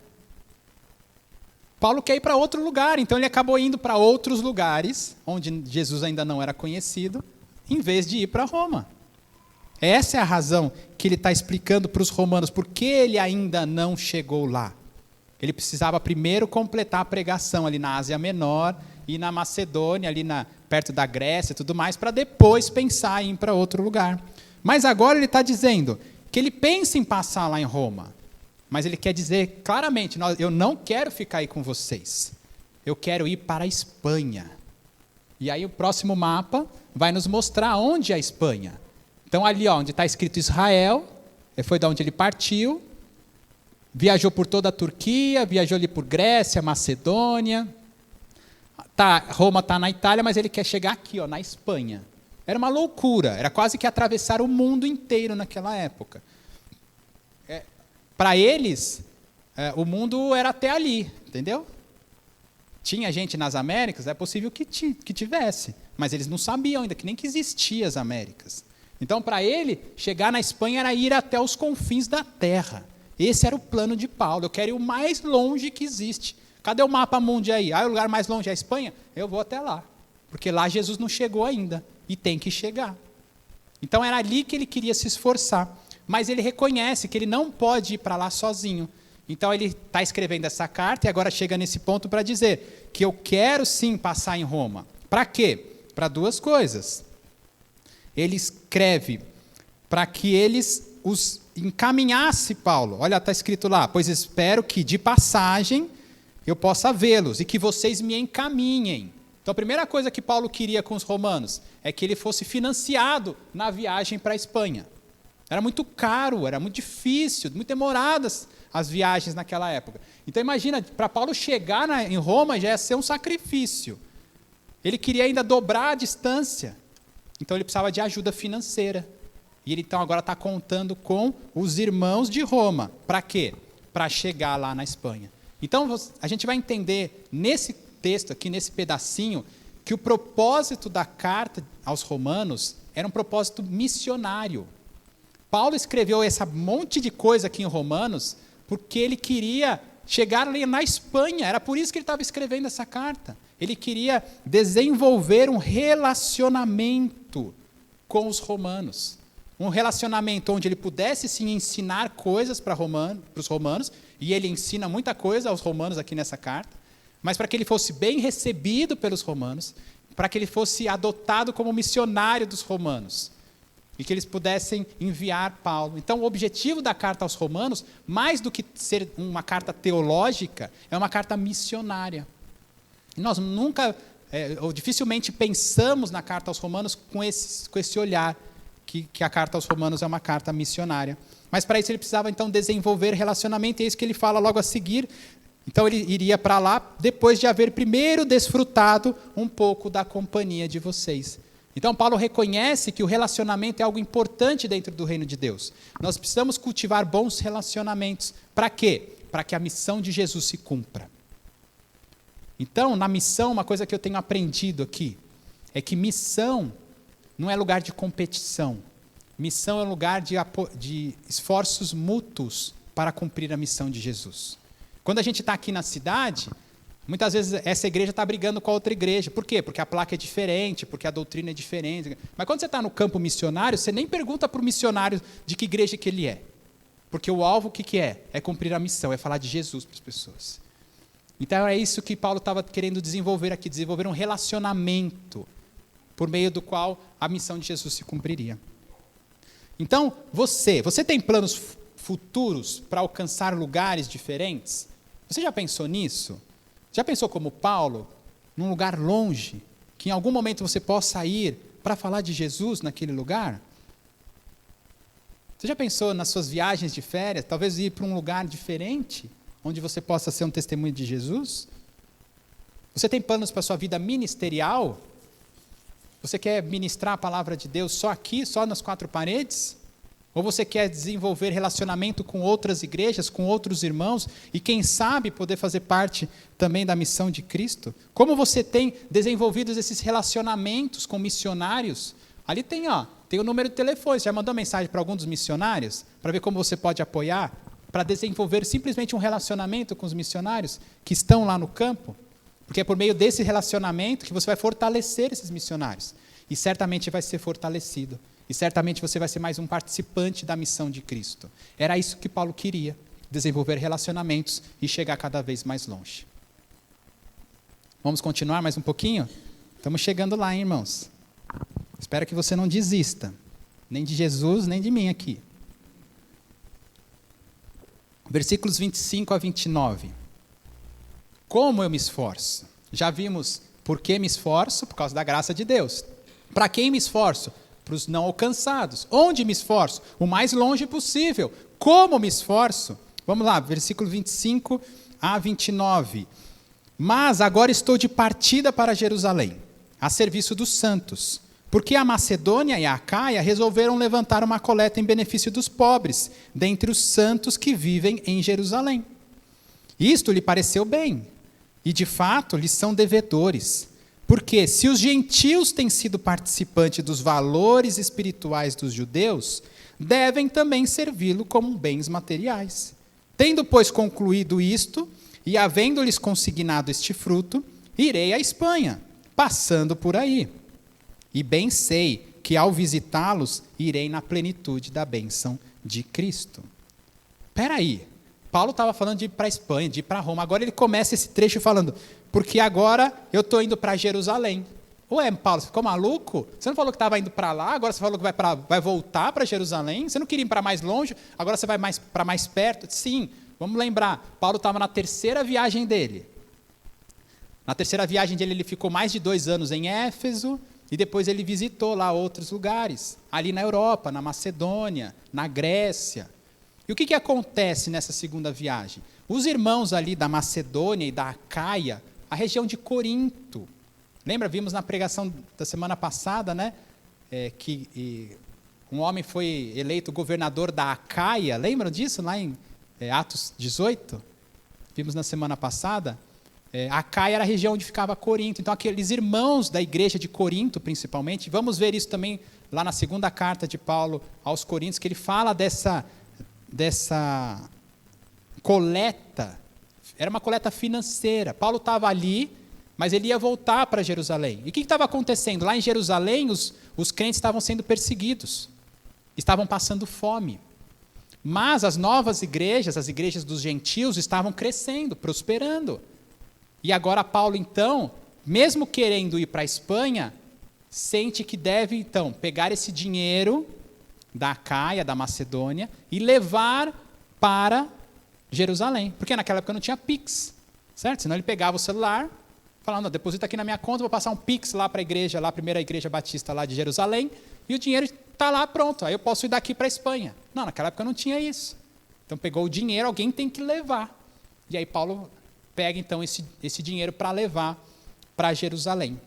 Paulo quer ir para outro lugar, então ele acabou indo para outros lugares, onde Jesus ainda não era conhecido, em vez de ir para Roma. Essa é a razão que ele está explicando para os romanos, por que ele ainda não chegou lá. Ele precisava primeiro completar a pregação ali na Ásia Menor e na Macedônia, ali perto da Grécia e tudo mais, para depois pensar em ir para outro lugar. Mas agora ele está dizendo que ele pensa em passar lá em Roma, mas ele quer dizer claramente, eu não quero ficar aí com vocês, eu quero ir para a Espanha. E aí o próximo mapa vai nos mostrar onde é a Espanha. Então ali onde está escrito Israel, foi de onde ele partiu, viajou por toda a Turquia, viajou ali por Grécia, Macedônia, Roma está na Itália, mas ele quer chegar aqui, na Espanha. Era uma loucura, era quase que atravessar o mundo inteiro naquela época. Para eles, o mundo era até ali, entendeu? Tinha gente nas Américas, é possível que tivesse, mas eles não sabiam ainda que nem que existiam as Américas. Então, para ele, chegar na Espanha era ir até os confins da terra. Esse era o plano de Paulo. Eu quero ir o mais longe que existe. Cadê o mapa mundi aí? O lugar mais longe é a Espanha? Eu vou até lá, porque lá Jesus não chegou ainda. E tem que chegar. Então era ali que ele queria se esforçar. Mas ele reconhece que ele não pode ir para lá sozinho. Então ele está escrevendo essa carta e agora chega nesse ponto para dizer que eu quero sim passar em Roma. Para quê? Para duas coisas. Ele escreve para que eles os encaminhasse Paulo. Olha, está escrito lá, pois espero que de passagem eu possa vê-los e que vocês me encaminhem. Então, a primeira coisa que Paulo queria com os romanos é que ele fosse financiado na viagem para a Espanha. Era muito caro, era muito difícil, muito demoradas as viagens naquela época. Então, imagina, para Paulo chegar em Roma já ia ser um sacrifício. Ele queria ainda dobrar a distância. Então, ele precisava de ajuda financeira. E ele, então, agora está contando com os irmãos de Roma. Para quê? Para chegar lá na Espanha. Então, a gente vai entender nesse texto aqui, nesse pedacinho, que o propósito da carta aos romanos era um propósito missionário. Paulo escreveu esse monte de coisa aqui em Romanos porque ele queria chegar ali na Espanha, era por isso que ele estava escrevendo essa carta. Ele queria desenvolver um relacionamento com os romanos. Um relacionamento onde ele pudesse sim ensinar coisas para os romanos, e ele ensina muita coisa aos romanos aqui nessa carta, mas para que ele fosse bem recebido pelos romanos, para que ele fosse adotado como missionário dos romanos, e que eles pudessem enviar Paulo. Então, o objetivo da carta aos romanos, mais do que ser uma carta teológica, é uma carta missionária. E nós nunca, ou dificilmente pensamos na carta aos romanos com esse olhar, que a carta aos romanos é uma carta missionária. Mas para isso ele precisava então desenvolver relacionamento, e é isso que ele fala logo a seguir. Então ele iria para lá depois de haver primeiro desfrutado um pouco da companhia de vocês. Então Paulo reconhece que o relacionamento é algo importante dentro do reino de Deus. Nós precisamos cultivar bons relacionamentos. Para quê? Para que a missão de Jesus se cumpra. Então, na missão, uma coisa que eu tenho aprendido aqui é que missão não é lugar de competição. missão é um lugar de esforços mútuos para cumprir a missão de Jesus. Quando a gente está aqui na cidade, muitas vezes essa igreja está brigando com a outra igreja. Por quê? Porque a placa é diferente, porque a doutrina é diferente. Mas quando você está no campo missionário, você nem pergunta para o missionário de que igreja que ele é. Porque o alvo, o que é? É cumprir a missão, é falar de Jesus para as pessoas. Então é isso que Paulo estava querendo desenvolver aqui, desenvolver um relacionamento por meio do qual a missão de Jesus se cumpriria. Então, você tem planos futuros para alcançar lugares diferentes? Você já pensou nisso? Já pensou como Paulo, num lugar longe, que em algum momento você possa ir para falar de Jesus naquele lugar? Você já pensou nas suas viagens de férias, talvez ir para um lugar diferente, onde você possa ser um testemunho de Jesus? Você tem planos para a sua vida ministerial? Você quer ministrar a palavra de Deus só aqui, só nas quatro paredes? Ou você quer desenvolver relacionamento com outras igrejas, com outros irmãos, e quem sabe poder fazer parte também da missão de Cristo? Como você tem desenvolvido esses relacionamentos com missionários? Ali tem o número de telefone. Você já mandou mensagem para algum dos missionários? Para ver como você pode apoiar? Para desenvolver simplesmente um relacionamento com os missionários que estão lá no campo? Porque é por meio desse relacionamento que você vai fortalecer esses missionários. E certamente vai ser fortalecido. E certamente você vai ser mais um participante da missão de Cristo. Era isso que Paulo queria, desenvolver relacionamentos e chegar cada vez mais longe. Vamos continuar mais um pouquinho? Estamos chegando lá, hein, irmãos? Espero que você não desista, nem de Jesus, nem de mim aqui. Versículos 25 a 29. Como eu me esforço? Já vimos por que me esforço? Por causa da graça de Deus. Para quem me esforço? Para os não alcançados. Onde me esforço? O mais longe possível. Como me esforço? Vamos lá, versículo 25 a 29. Mas agora estou de partida para Jerusalém, a serviço dos santos, porque a Macedônia e a Acaia resolveram levantar uma coleta em benefício dos pobres, dentre os santos que vivem em Jerusalém. Isto lhe pareceu bem, e de fato lhes são devedores, porque se os gentios têm sido participantes dos valores espirituais dos judeus, devem também servi-lo como bens materiais. Tendo, pois, concluído isto, e havendo-lhes consignado este fruto, irei à Espanha, passando por aí. E bem sei que ao visitá-los, irei na plenitude da bênção de Cristo. Espera aí, Paulo estava falando de ir para a Espanha, de ir para Roma. Agora ele começa esse trecho falando, porque agora eu estou indo para Jerusalém. Ué, Paulo, você ficou maluco? Você não falou que estava indo para lá, agora você falou que vai voltar para Jerusalém? Você não queria ir para mais longe, agora você vai para mais perto? Sim, vamos lembrar, Paulo estava na terceira viagem dele. Na terceira viagem dele, ele ficou mais de 2 anos em Éfeso, e depois ele visitou lá outros lugares, ali na Europa, na Macedônia, na Grécia. E o que acontece nessa segunda viagem? Os irmãos ali da Macedônia e da Acaia, a região de Corinto, lembra, vimos na pregação da semana passada, né, que um homem foi eleito governador da Acaia, lembram disso lá em Atos 18? Vimos na semana passada. Acaia era a região onde ficava Corinto. Então, aqueles irmãos da igreja de Corinto, principalmente, vamos ver isso também lá na segunda carta de Paulo aos Coríntios, que ele fala dessa coleta. Era uma coleta financeira. Paulo estava ali, mas ele ia voltar para Jerusalém. E o que estava acontecendo? Lá em Jerusalém, os crentes estavam sendo perseguidos, estavam passando fome. Mas as novas igrejas, as igrejas dos gentios, estavam crescendo, prosperando. E agora Paulo, então, mesmo querendo ir para a Espanha, sente que deve, então, pegar esse dinheiro da Acaia, da Macedônia, e levar para Jerusalém. Porque naquela época não tinha Pix, certo? Senão ele pegava o celular, falando, deposita aqui na minha conta, vou passar um Pix lá para a igreja, lá a primeira igreja batista lá de Jerusalém, e o dinheiro está lá pronto, aí eu posso ir daqui para a Espanha. Não, naquela época não tinha isso. Então pegou o dinheiro, alguém tem que levar. E aí Paulo pega então esse dinheiro para levar para Jerusalém.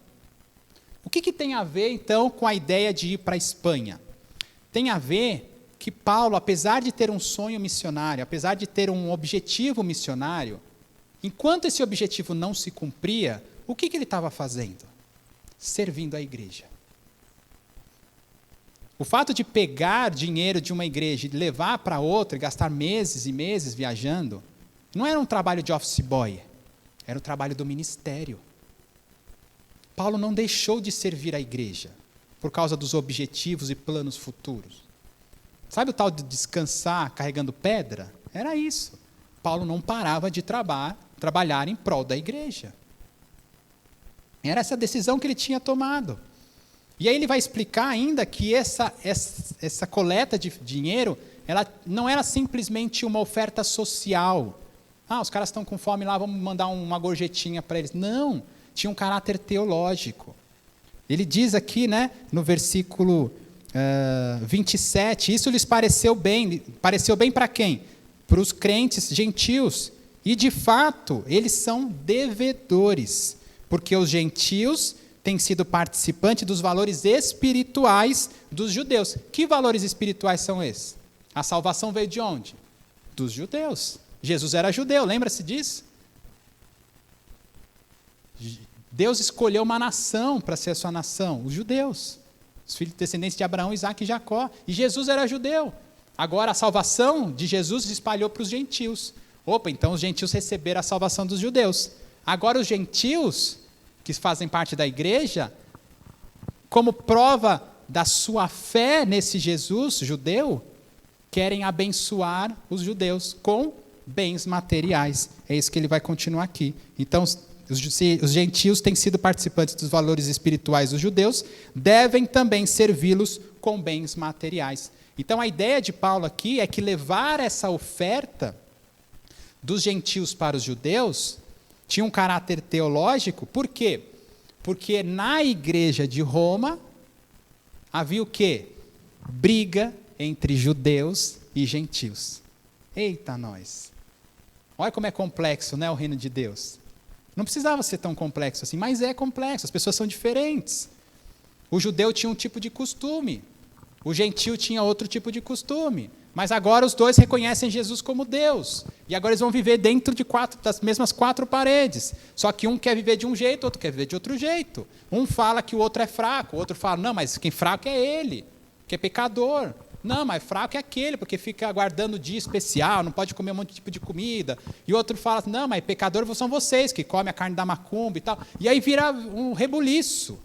O que tem a ver então com a ideia de ir para a Espanha? Tem a ver que Paulo, apesar de ter um sonho missionário, apesar de ter um objetivo missionário, enquanto esse objetivo não se cumpria, o que ele estava fazendo? Servindo a igreja. O fato de pegar dinheiro de uma igreja e levar para outra, e gastar meses e meses viajando, não era um trabalho de office boy, era o trabalho do ministério. Paulo não deixou de servir a igreja por causa dos objetivos e planos futuros. Sabe o tal de descansar carregando pedra? Era isso. Paulo não parava de trabalhar em prol da igreja. Era essa decisão que ele tinha tomado. E aí ele vai explicar ainda que essa coleta de dinheiro, ela não era simplesmente uma oferta social. Os caras estão com fome lá, vamos mandar uma gorjetinha para eles. Não, tinha um caráter teológico. Ele diz aqui, no versículo 27, isso lhes pareceu bem para quem? Para os crentes gentios. E, de fato, eles são devedores, porque os gentios têm sido participantes dos valores espirituais dos judeus. Que valores espirituais são esses? A salvação veio de onde? Dos judeus. Jesus era judeu, lembra-se disso? Deus escolheu uma nação para ser a sua nação, os judeus. Os filhos descendentes de Abraão, Isaque e Jacó. E Jesus era judeu. Agora a salvação de Jesus se espalhou para os gentios. Então os gentios receberam a salvação dos judeus. Agora os gentios, que fazem parte da igreja, como prova da sua fé nesse Jesus judeu, querem abençoar os judeus com bens materiais. É isso que ele vai continuar aqui. Então, os gentios têm sido participantes dos valores espirituais dos judeus, devem também servi-los com bens materiais. Então, a ideia de Paulo aqui é que levar essa oferta dos gentios para os judeus tinha um caráter teológico. Por quê? Porque na igreja de Roma havia o quê? Briga entre judeus e gentios. Eita, nós! Olha como é complexo, o reino de Deus. Não precisava ser tão complexo assim, mas é complexo, as pessoas são diferentes. O judeu tinha um tipo de costume, o gentio tinha outro tipo de costume, mas agora os dois reconhecem Jesus como Deus, e agora eles vão viver dentro das mesmas 4 paredes, só que um quer viver de um jeito, outro quer viver de outro jeito. Um fala que o outro é fraco, o outro fala, não, mas quem fraco é ele, que é pecador. Não, mas fraco é aquele, porque fica aguardando o dia especial, não pode comer um monte de tipo de comida. E outro fala, não, mas pecador são vocês, que comem a carne da macumba e tal. E aí vira um rebuliço.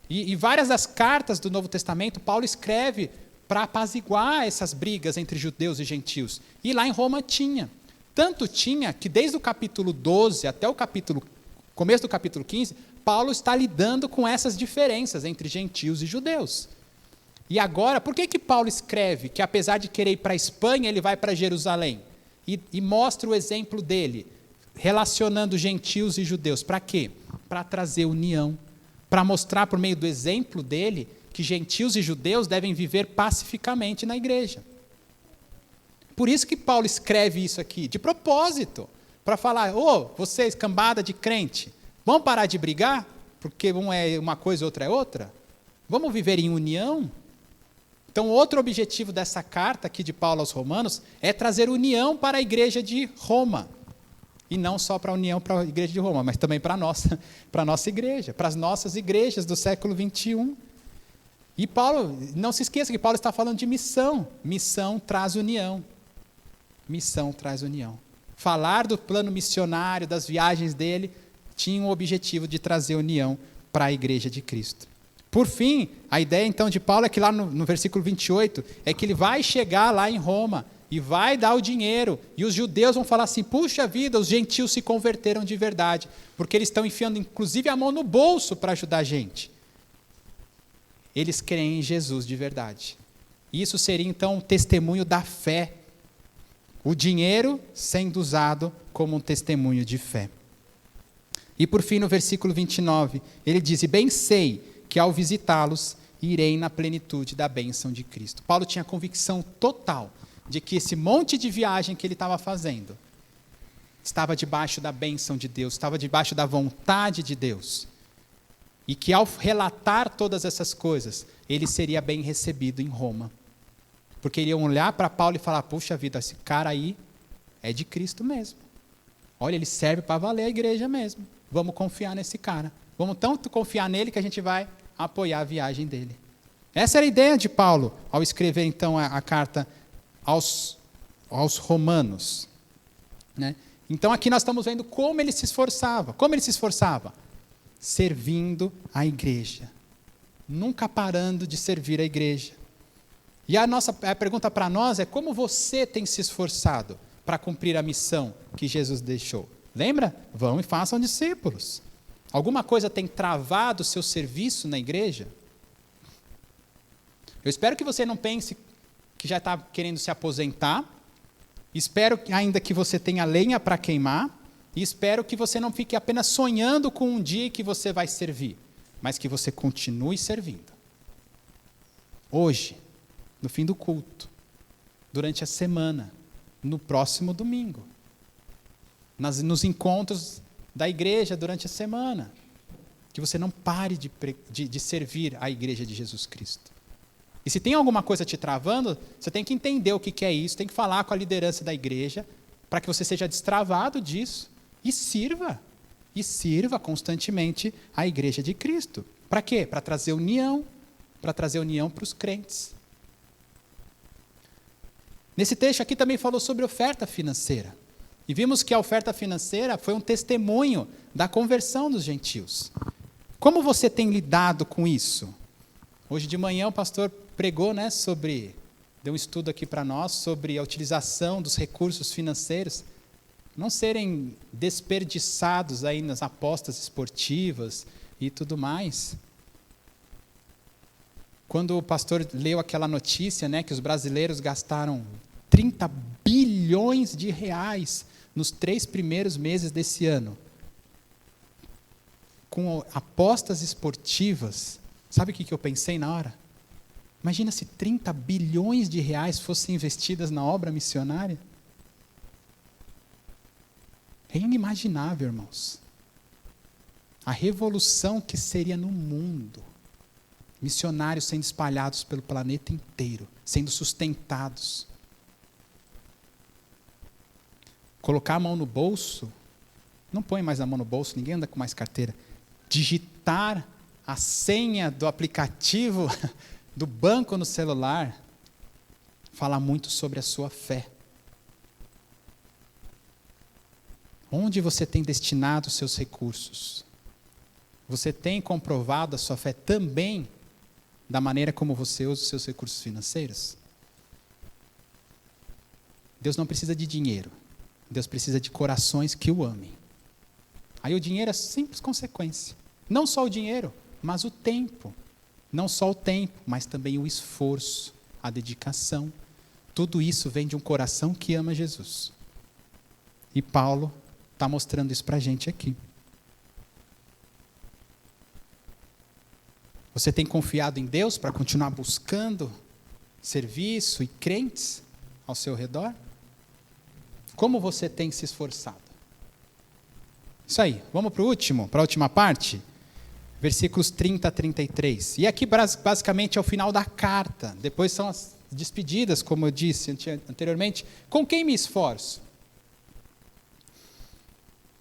E várias das cartas do Novo Testamento, Paulo escreve para apaziguar essas brigas entre judeus e gentios. E lá em Roma tinha. Tanto tinha que desde o capítulo 12 até o começo do capítulo 15, Paulo está lidando com essas diferenças entre gentios e judeus. E agora, por que Paulo escreve que apesar de querer ir para a Espanha, ele vai para Jerusalém? E mostra o exemplo dele, relacionando gentios e judeus. Para quê? Para trazer união. Para mostrar por meio do exemplo dele que gentios e judeus devem viver pacificamente na igreja. Por isso que Paulo escreve isso aqui, de propósito. Para falar, vocês, cambada de crente, vamos parar de brigar? Porque um é uma coisa e outra é outra? Vamos viver em união? Então, outro objetivo dessa carta aqui de Paulo aos Romanos é trazer união para a igreja de Roma. E não só para a união para a igreja de Roma, mas também para a nossa igreja, para as nossas igrejas do século 21. E Paulo, não se esqueça que Paulo está falando de missão. Missão traz união. Missão traz união. Falar do plano missionário, das viagens dele, tinha o objetivo de trazer união para a igreja de Cristo. Por fim, a ideia então de Paulo é que lá no versículo 28, é que ele vai chegar lá em Roma e vai dar o dinheiro, e os judeus vão falar assim, puxa vida, os gentios se converteram de verdade, porque eles estão enfiando inclusive a mão no bolso para ajudar a gente. Eles creem em Jesus de verdade. Isso seria então um testemunho da fé, o dinheiro sendo usado como um testemunho de fé. E por fim, no versículo 29, ele diz, e bem sei que ao visitá-los, irei na plenitude da bênção de Cristo. Paulo tinha convicção total de que esse monte de viagem que ele estava fazendo estava debaixo da bênção de Deus, estava debaixo da vontade de Deus. E que ao relatar todas essas coisas, ele seria bem recebido em Roma. Porque iriam olhar para Paulo e falar, puxa vida, esse cara aí é de Cristo mesmo. Olha, ele serve para valer a igreja mesmo. Vamos confiar nesse cara. Vamos tanto confiar nele que a gente vai apoiar a viagem dele. Essa era a ideia de Paulo ao escrever então a carta aos romanos, né? Então aqui nós estamos vendo como ele se esforçava. Como ele se esforçava? Servindo a igreja. Nunca parando de servir a igreja. E a pergunta para nós é: como você tem se esforçado para cumprir a missão que Jesus deixou? Lembra? Vão e façam discípulos. Alguma coisa tem travado o seu serviço na igreja? Eu espero que você não pense que já está querendo se aposentar. Espero ainda que você tenha lenha para queimar. E espero que você não fique apenas sonhando com um dia que você vai servir, mas que você continue servindo. Hoje, no fim do culto, durante a semana, no próximo domingo, nos encontros da igreja durante a semana, que você não pare de servir a igreja de Jesus Cristo. E se tem alguma coisa te travando, você tem que entender o que é isso, tem que falar com a liderança da igreja, para que você seja destravado disso, e sirva constantemente a igreja de Cristo. Para quê? Para trazer união para os crentes. Nesse texto aqui também falou sobre oferta financeira. E vimos que a oferta financeira foi um testemunho da conversão dos gentios. Como você tem lidado com isso? Hoje de manhã o pastor pregou, né, deu um estudo aqui para nós sobre a utilização dos recursos financeiros, não serem desperdiçados aí nas apostas esportivas e tudo mais. Quando o pastor leu aquela notícia, né, que os brasileiros gastaram 30 bilhões de reais nos 3 primeiros meses desse ano, com apostas esportivas, sabe o que eu pensei na hora? Imagina se 30 bilhões de reais fossem investidas na obra missionária. É inimaginável, irmãos. A revolução que seria no mundo. Missionários sendo espalhados pelo planeta inteiro, sendo sustentados. Colocar a mão no bolso, não põe mais a mão no bolso, ninguém anda com mais carteira. Digitar a senha do aplicativo do banco no celular, fala muito sobre a sua fé. Onde você tem destinado os seus recursos? Você tem comprovado a sua fé também da maneira como você usa os seus recursos financeiros? Deus não precisa de dinheiro. Deus precisa de corações que o amem. Aí o dinheiro é simples consequência. Não só o dinheiro, mas o tempo. Não só o tempo, mas também o esforço, a dedicação. Tudo isso vem de um coração que ama Jesus. E Paulo está mostrando isso para a gente aqui. Você tem confiado em Deus para continuar buscando serviço e crentes ao seu redor? Como você tem se esforçado? Isso aí, vamos para a última parte? Versículos 30 a 33. E aqui basicamente é o final da carta. Depois são as despedidas, como eu disse anteriormente. Com quem me esforço?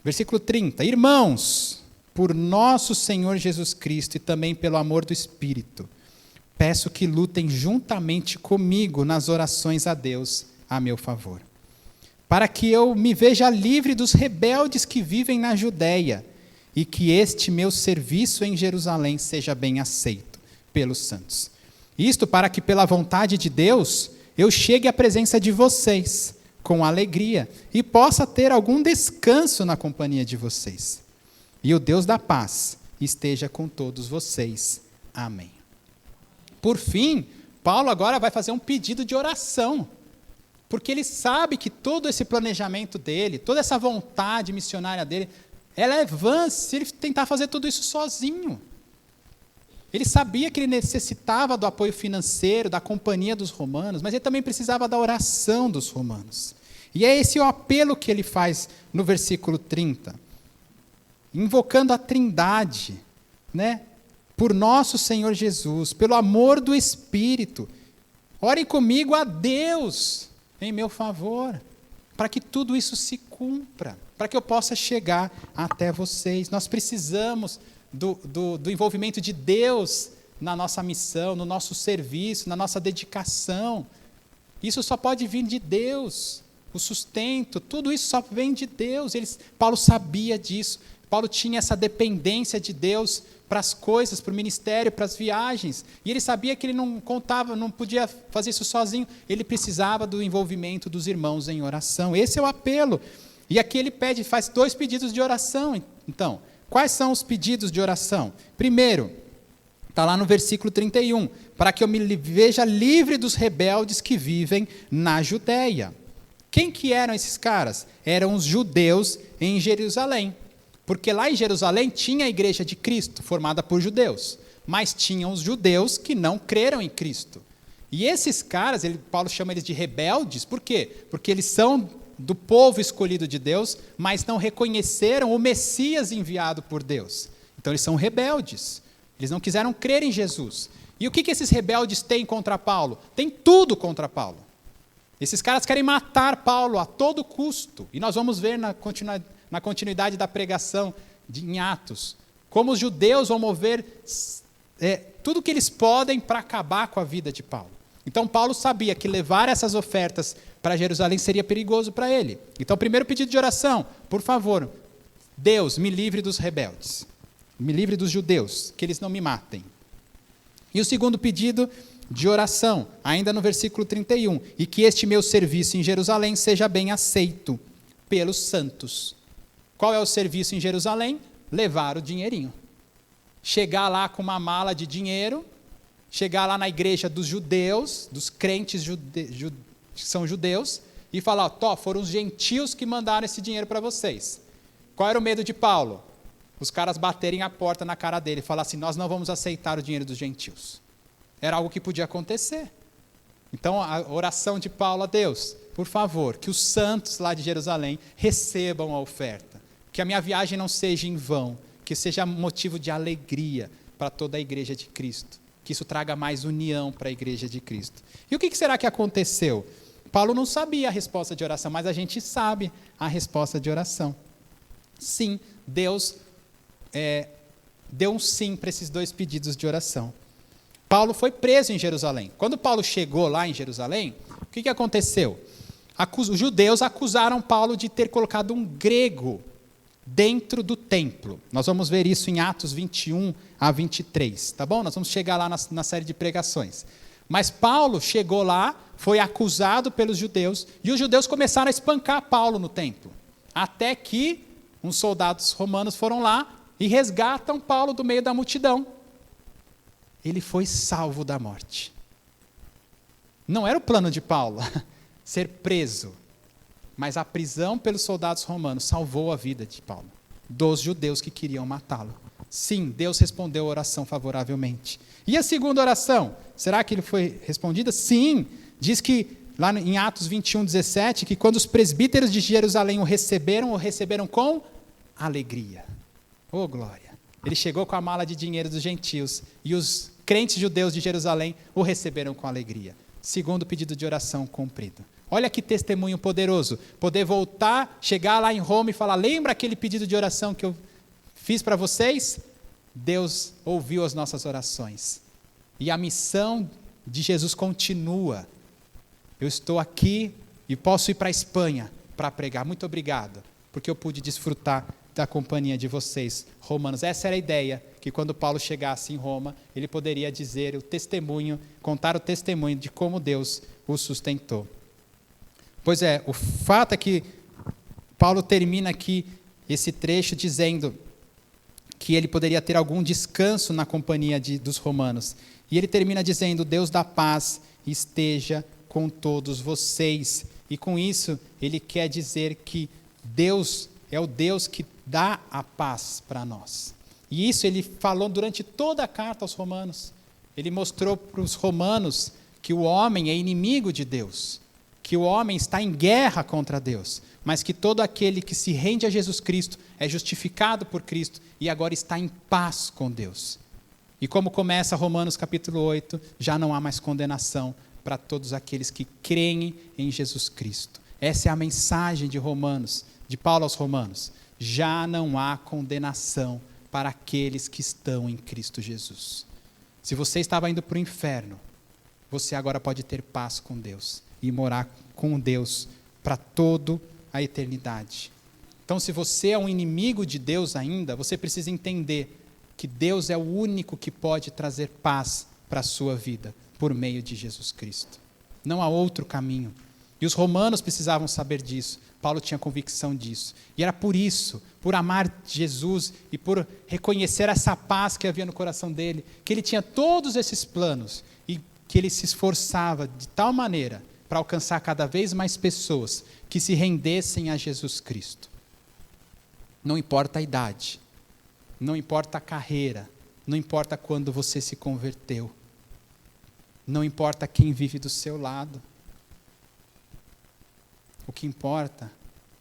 Versículo 30. Irmãos, por nosso Senhor Jesus Cristo e também pelo amor do Espírito, peço que lutem juntamente comigo nas orações a Deus a meu favor, para que eu me veja livre dos rebeldes que vivem na Judéia e que este meu serviço em Jerusalém seja bem aceito pelos santos. Isto para que, pela vontade de Deus, eu chegue à presença de vocês com alegria e possa ter algum descanso na companhia de vocês. E o Deus da paz esteja com todos vocês. Amém. Por fim, Paulo agora vai fazer um pedido de oração, porque ele sabe que todo esse planejamento dele, toda essa vontade missionária dele, ela é vã se ele tentar fazer tudo isso sozinho. Ele sabia que ele necessitava do apoio financeiro, da companhia dos romanos, mas ele também precisava da oração dos romanos. E é esse o apelo que ele faz no versículo 30. Invocando a Trindade, né? Por nosso Senhor Jesus, pelo amor do Espírito. Orem comigo a Deus em meu favor, para que tudo isso se cumpra, para que eu possa chegar até vocês. Nós precisamos do envolvimento de Deus na nossa missão, no nosso serviço, na nossa dedicação. Isso só pode vir de Deus. O sustento, tudo isso só vem de Deus. Paulo sabia disso. Paulo tinha essa dependência de Deus para as coisas, para o ministério, para as viagens. E ele sabia que ele não podia fazer isso sozinho. Ele precisava do envolvimento dos irmãos em oração. Esse é o apelo. E aqui ele faz 2 pedidos de oração. Então, quais são os pedidos de oração? Primeiro, está lá no versículo 31, para que eu me veja livre dos rebeldes que vivem na Judéia. Quem que eram esses caras? Eram os judeus em Jerusalém. Porque lá em Jerusalém tinha a igreja de Cristo, formada por judeus. Mas tinham os judeus que não creram em Cristo. E esses caras, Paulo chama eles de rebeldes, por quê? Porque eles são do povo escolhido de Deus, mas não reconheceram o Messias enviado por Deus. Então eles são rebeldes. Eles não quiseram crer em Jesus. E o que esses rebeldes têm contra Paulo? Tem tudo contra Paulo. Esses caras querem matar Paulo a todo custo. E nós vamos ver na continuidade da pregação em Atos, como os judeus vão mover tudo o que eles podem para acabar com a vida de Paulo. Então Paulo sabia que levar essas ofertas para Jerusalém seria perigoso para ele. Então, o primeiro pedido de oração, por favor, Deus, me livre dos rebeldes. Me livre dos judeus, que eles não me matem. E o segundo pedido de oração, ainda no versículo 31, e que este meu serviço em Jerusalém seja bem aceito pelos santos. Qual é o serviço em Jerusalém? Levar o dinheirinho. Chegar lá com uma mala de dinheiro, chegar lá na igreja dos judeus, dos crentes que são judeus, e falar, foram os gentios que mandaram esse dinheiro para vocês. Qual era o medo de Paulo? Os caras baterem a porta na cara dele e falar assim, nós não vamos aceitar o dinheiro dos gentios. Era algo que podia acontecer. Então, a oração de Paulo a Deus, por favor, que os santos lá de Jerusalém recebam a oferta. Que a minha viagem não seja em vão, que seja motivo de alegria para toda a igreja de Cristo. Que isso traga mais união para a igreja de Cristo. E o que será que aconteceu? Paulo não sabia a resposta de oração, mas a gente sabe a resposta de oração. Sim, Deus deu um sim para esses 2 pedidos de oração. Paulo foi preso em Jerusalém. Quando Paulo chegou lá em Jerusalém, o que aconteceu? Os judeus acusaram Paulo de ter colocado um grego dentro do templo. Nós vamos ver isso em Atos 21 a 23, tá bom? Nós vamos chegar lá na série de pregações. Mas Paulo chegou lá, foi acusado pelos judeus, e os judeus começaram a espancar Paulo no templo. Até que uns soldados romanos foram lá e resgatam Paulo do meio da multidão. Ele foi salvo da morte. Não era o plano de Paulo ser preso, mas a prisão pelos soldados romanos salvou a vida de Paulo, dos judeus que queriam matá-lo. Sim, Deus respondeu a oração favoravelmente. E a segunda oração? Será que ele foi respondida? Sim, diz que lá em Atos 21, 17, que quando os presbíteros de Jerusalém o receberam com alegria. Oh, glória! Ele chegou com a mala de dinheiro dos gentios e os crentes judeus de Jerusalém o receberam com alegria. Segundo pedido de oração cumprido. Olha que testemunho poderoso. Poder voltar, chegar lá em Roma e falar, lembra aquele pedido de oração que eu fiz para vocês? Deus ouviu as nossas orações. E a missão de Jesus continua. Eu estou aqui e posso ir para a Espanha para pregar. Muito obrigado, porque eu pude desfrutar da companhia de vocês, romanos. Essa era a ideia, que quando Paulo chegasse em Roma, ele poderia dizer o testemunho, contar o testemunho de como Deus o sustentou. Pois é, o fato é que Paulo termina aqui esse trecho dizendo que ele poderia ter algum descanso na companhia dos romanos. E ele termina dizendo, Deus da paz esteja com todos vocês. E com isso, ele quer dizer que Deus é o Deus que dá a paz para nós. E isso ele falou durante toda a carta aos romanos. Ele mostrou para os romanos que o homem é inimigo de Deus, que o homem está em guerra contra Deus, mas que todo aquele que se rende a Jesus Cristo é justificado por Cristo e agora está em paz com Deus. E como começa Romanos capítulo 8, já não há mais condenação para todos aqueles que creem em Jesus Cristo. Essa é a mensagem de Romanos, de Paulo aos Romanos. Já não há condenação para aqueles que estão em Cristo Jesus. Se você estava indo para o inferno, você agora pode ter paz com Deus e morar com Deus para toda a eternidade. Então, se você é um inimigo de Deus ainda, você precisa entender que Deus é o único que pode trazer paz para a sua vida, por meio de Jesus Cristo. Não há outro caminho. E os romanos precisavam saber disso. Paulo tinha convicção disso. E era por isso, por amar Jesus e por reconhecer essa paz que havia no coração dele, que ele tinha todos esses planos e que ele se esforçava de tal maneira para alcançar cada vez mais pessoas que se rendessem a Jesus Cristo. Não importa a idade, não importa a carreira, não importa quando você se converteu, não importa quem vive do seu lado. O que importa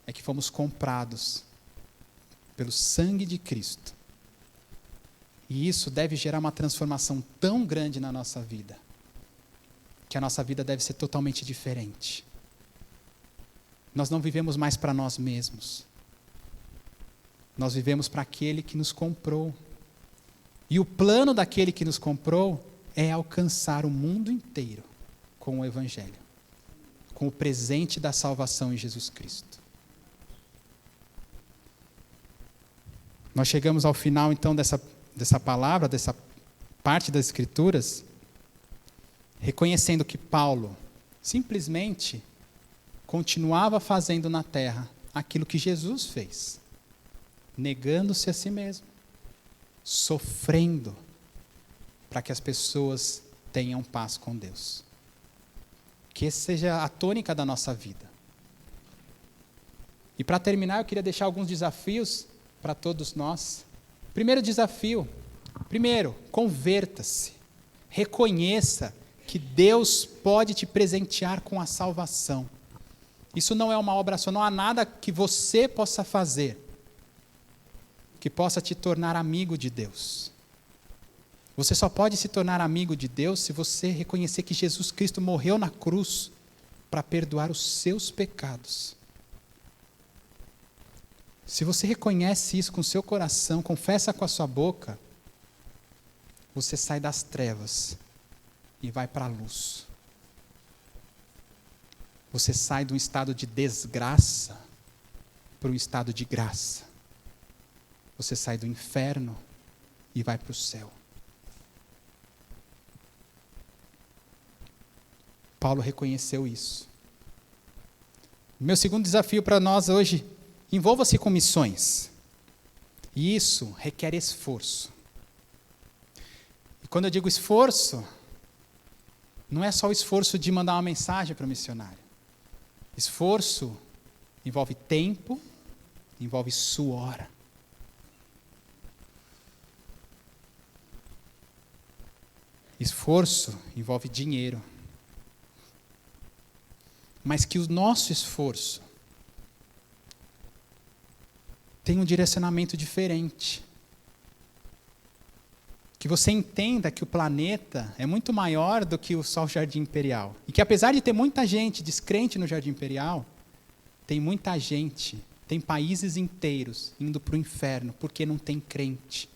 é que fomos comprados pelo sangue de Cristo. E isso deve gerar uma transformação tão grande na nossa vida, que a nossa vida deve ser totalmente diferente. Nós não vivemos mais para nós mesmos. Nós vivemos para aquele que nos comprou. E o plano daquele que nos comprou é alcançar o mundo inteiro com o Evangelho, com o presente da salvação em Jesus Cristo. Nós chegamos ao final, então, dessa palavra, dessa parte das Escrituras, reconhecendo que Paulo simplesmente continuava fazendo na terra aquilo que Jesus fez, negando-se a si mesmo, sofrendo para que as pessoas tenham paz com Deus. Que essa seja a tônica da nossa vida. E para terminar, eu queria deixar alguns desafios para todos nós. Primeiro desafio, converta-se. Reconheça que Deus pode te presentear com a salvação. Isso não é uma obra só, não há nada que você possa fazer que possa te tornar amigo de Deus. Você só pode se tornar amigo de Deus se você reconhecer que Jesus Cristo morreu na cruz para perdoar os seus pecados. Se você reconhece isso com o seu coração, confessa com a sua boca, você sai das trevas e vai para a luz. Você sai de um estado de desgraça para um estado de graça. Você sai do inferno e vai para o céu. Paulo reconheceu isso. Meu segundo desafio para nós hoje, envolva-se com missões. E isso requer esforço. E quando eu digo esforço, não é só o esforço de mandar uma mensagem para o missionário. Esforço envolve tempo, envolve suor. Esforço envolve dinheiro. Mas que o nosso esforço tenha um direcionamento diferente. Que você entenda que o planeta é muito maior do que só o Jardim Imperial. E que apesar de ter muita gente descrente no Jardim Imperial, tem muita gente, tem países inteiros indo para o inferno porque não tem crente.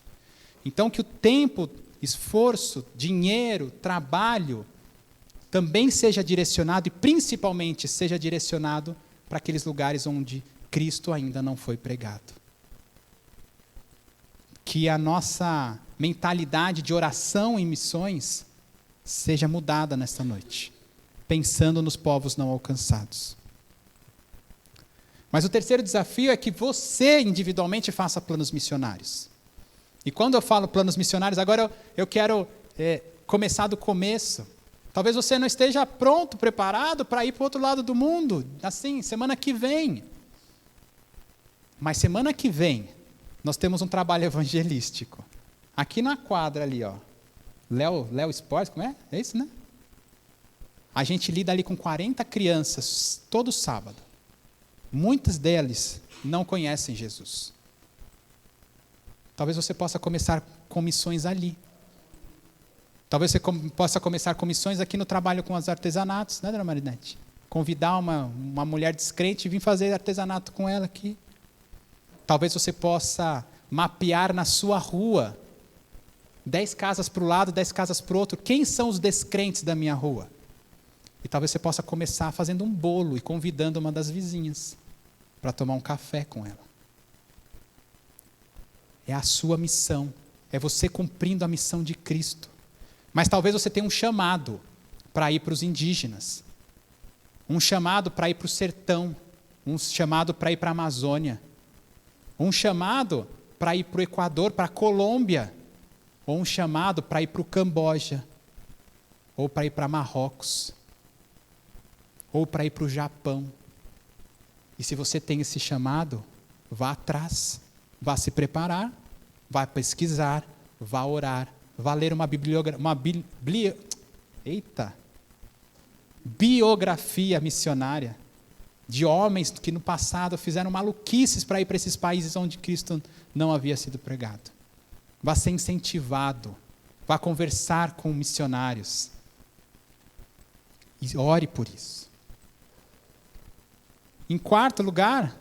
Então que o tempo, esforço, dinheiro, trabalho também seja direcionado e principalmente seja direcionado para aqueles lugares onde Cristo ainda não foi pregado. Que a nossa mentalidade de oração em missões seja mudada nesta noite, pensando nos povos não alcançados. Mas o terceiro desafio é que você individualmente faça planos missionários. E quando eu falo planos missionários, agora eu quero começar do começo. Talvez você não esteja pronto, preparado para ir para o outro lado do mundo, assim, semana que vem. Mas semana que vem, nós temos um trabalho evangelístico. Aqui na quadra ali, ó. Léo Sports, como é? É isso, né? A gente lida ali com 40 crianças todo sábado. Muitas delas não conhecem Jesus. Talvez você possa começar com missões ali. Talvez você possa começar com missões aqui no trabalho com os artesanatos, né, dona Marinete? Convidar uma mulher descrente e vir fazer artesanato com ela aqui. Talvez você possa mapear na sua rua 10 casas para o lado, 10 casas para o outro. Quem são os descrentes da minha rua? E talvez você possa começar fazendo um bolo e convidando uma das vizinhas para tomar um café com ela. É a sua missão. É você cumprindo a missão de Cristo. Mas talvez você tenha um chamado para ir para os indígenas. Um chamado para ir para o sertão. Um chamado para ir para a Amazônia. Um chamado para ir para o Equador, para a Colômbia. Ou um chamado para ir para o Camboja. Ou para ir para Marrocos. Ou para ir para o Japão. E se você tem esse chamado, vá atrás, vá se preparar, vá pesquisar, vá orar, vá ler uma biografia missionária de homens que no passado fizeram maluquices para ir para esses países onde Cristo não havia sido pregado. Vá ser incentivado, vá conversar com missionários e ore por isso. Em quarto lugar,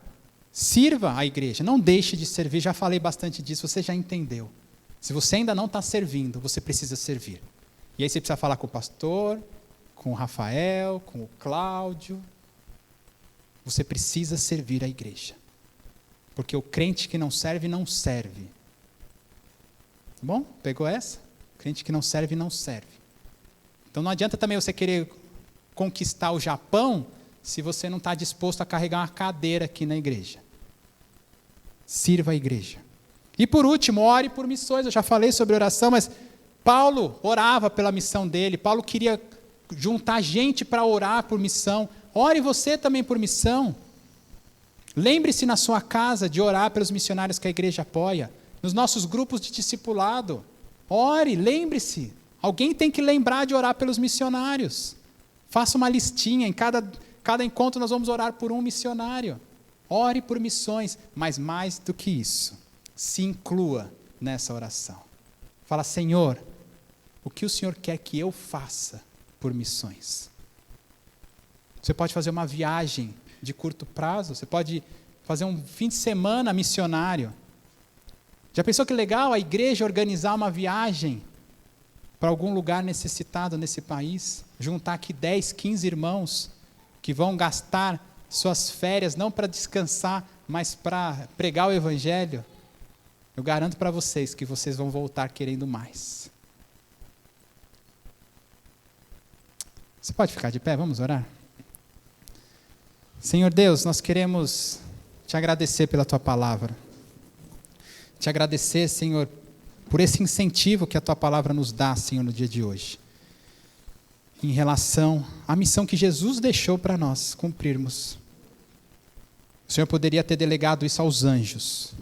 sirva a igreja. Não deixe de servir. Já falei bastante disso, você já entendeu. Se você ainda não está servindo, você precisa servir. E aí você precisa falar com o pastor, com o Rafael, com o Cláudio. Você precisa servir a igreja. Porque o crente que não serve, não serve. Tá bom? Pegou essa? O crente que não serve, não serve. Então não adianta também você querer conquistar o Japão se você não está disposto a carregar uma cadeira aqui na igreja. Sirva a igreja. E por último, ore por missões. Eu já falei sobre oração, mas Paulo orava pela missão dele. Paulo queria juntar gente para orar por missão. Ore você também por missão. Lembre-se na sua casa de orar pelos missionários que a igreja apoia. Nos nossos grupos de discipulado. Ore, lembre-se. Alguém tem que lembrar de orar pelos missionários. Faça uma listinha. Em cada encontro nós vamos orar por um missionário. Ore por missões. Mas mais do que isso, se inclua nessa oração. Fala, Senhor, o que o Senhor quer que eu faça por missões? Você pode fazer uma viagem de curto prazo. Você pode fazer um fim de semana missionário. Já pensou que legal a igreja organizar uma viagem para algum lugar necessitado nesse país? Juntar aqui 10, 15 irmãos que vão gastar suas férias não para descansar, mas para pregar o evangelho. Eu garanto para vocês que vocês vão voltar querendo mais. Você pode ficar de pé? Vamos orar? Senhor Deus, nós queremos te agradecer pela tua palavra. Te agradecer, Senhor, por esse incentivo que a tua palavra nos dá, Senhor, no dia de hoje. Em relação à missão que Jesus deixou para nós cumprirmos. O Senhor poderia ter delegado isso aos anjos,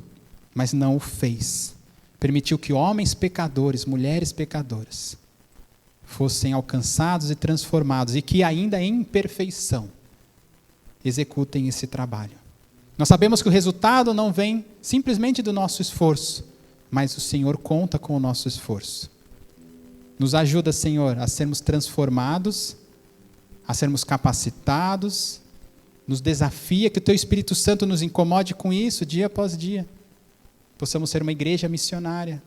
mas não o fez. Permitiu que homens pecadores, mulheres pecadoras, fossem alcançados e transformados, e que ainda em imperfeição executem esse trabalho. Nós sabemos que o resultado não vem simplesmente do nosso esforço, mas o Senhor conta com o nosso esforço. Nos ajuda, Senhor, a sermos transformados, a sermos capacitados, nos desafia, que o Teu Espírito Santo nos incomode com isso dia após dia. Possamos ser uma igreja missionária,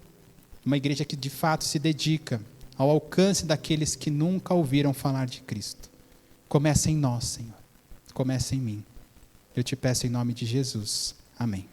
uma igreja que de fato se dedica ao alcance daqueles que nunca ouviram falar de Cristo. Começa em nós, Senhor. Começa em mim. Eu te peço em nome de Jesus. Amém.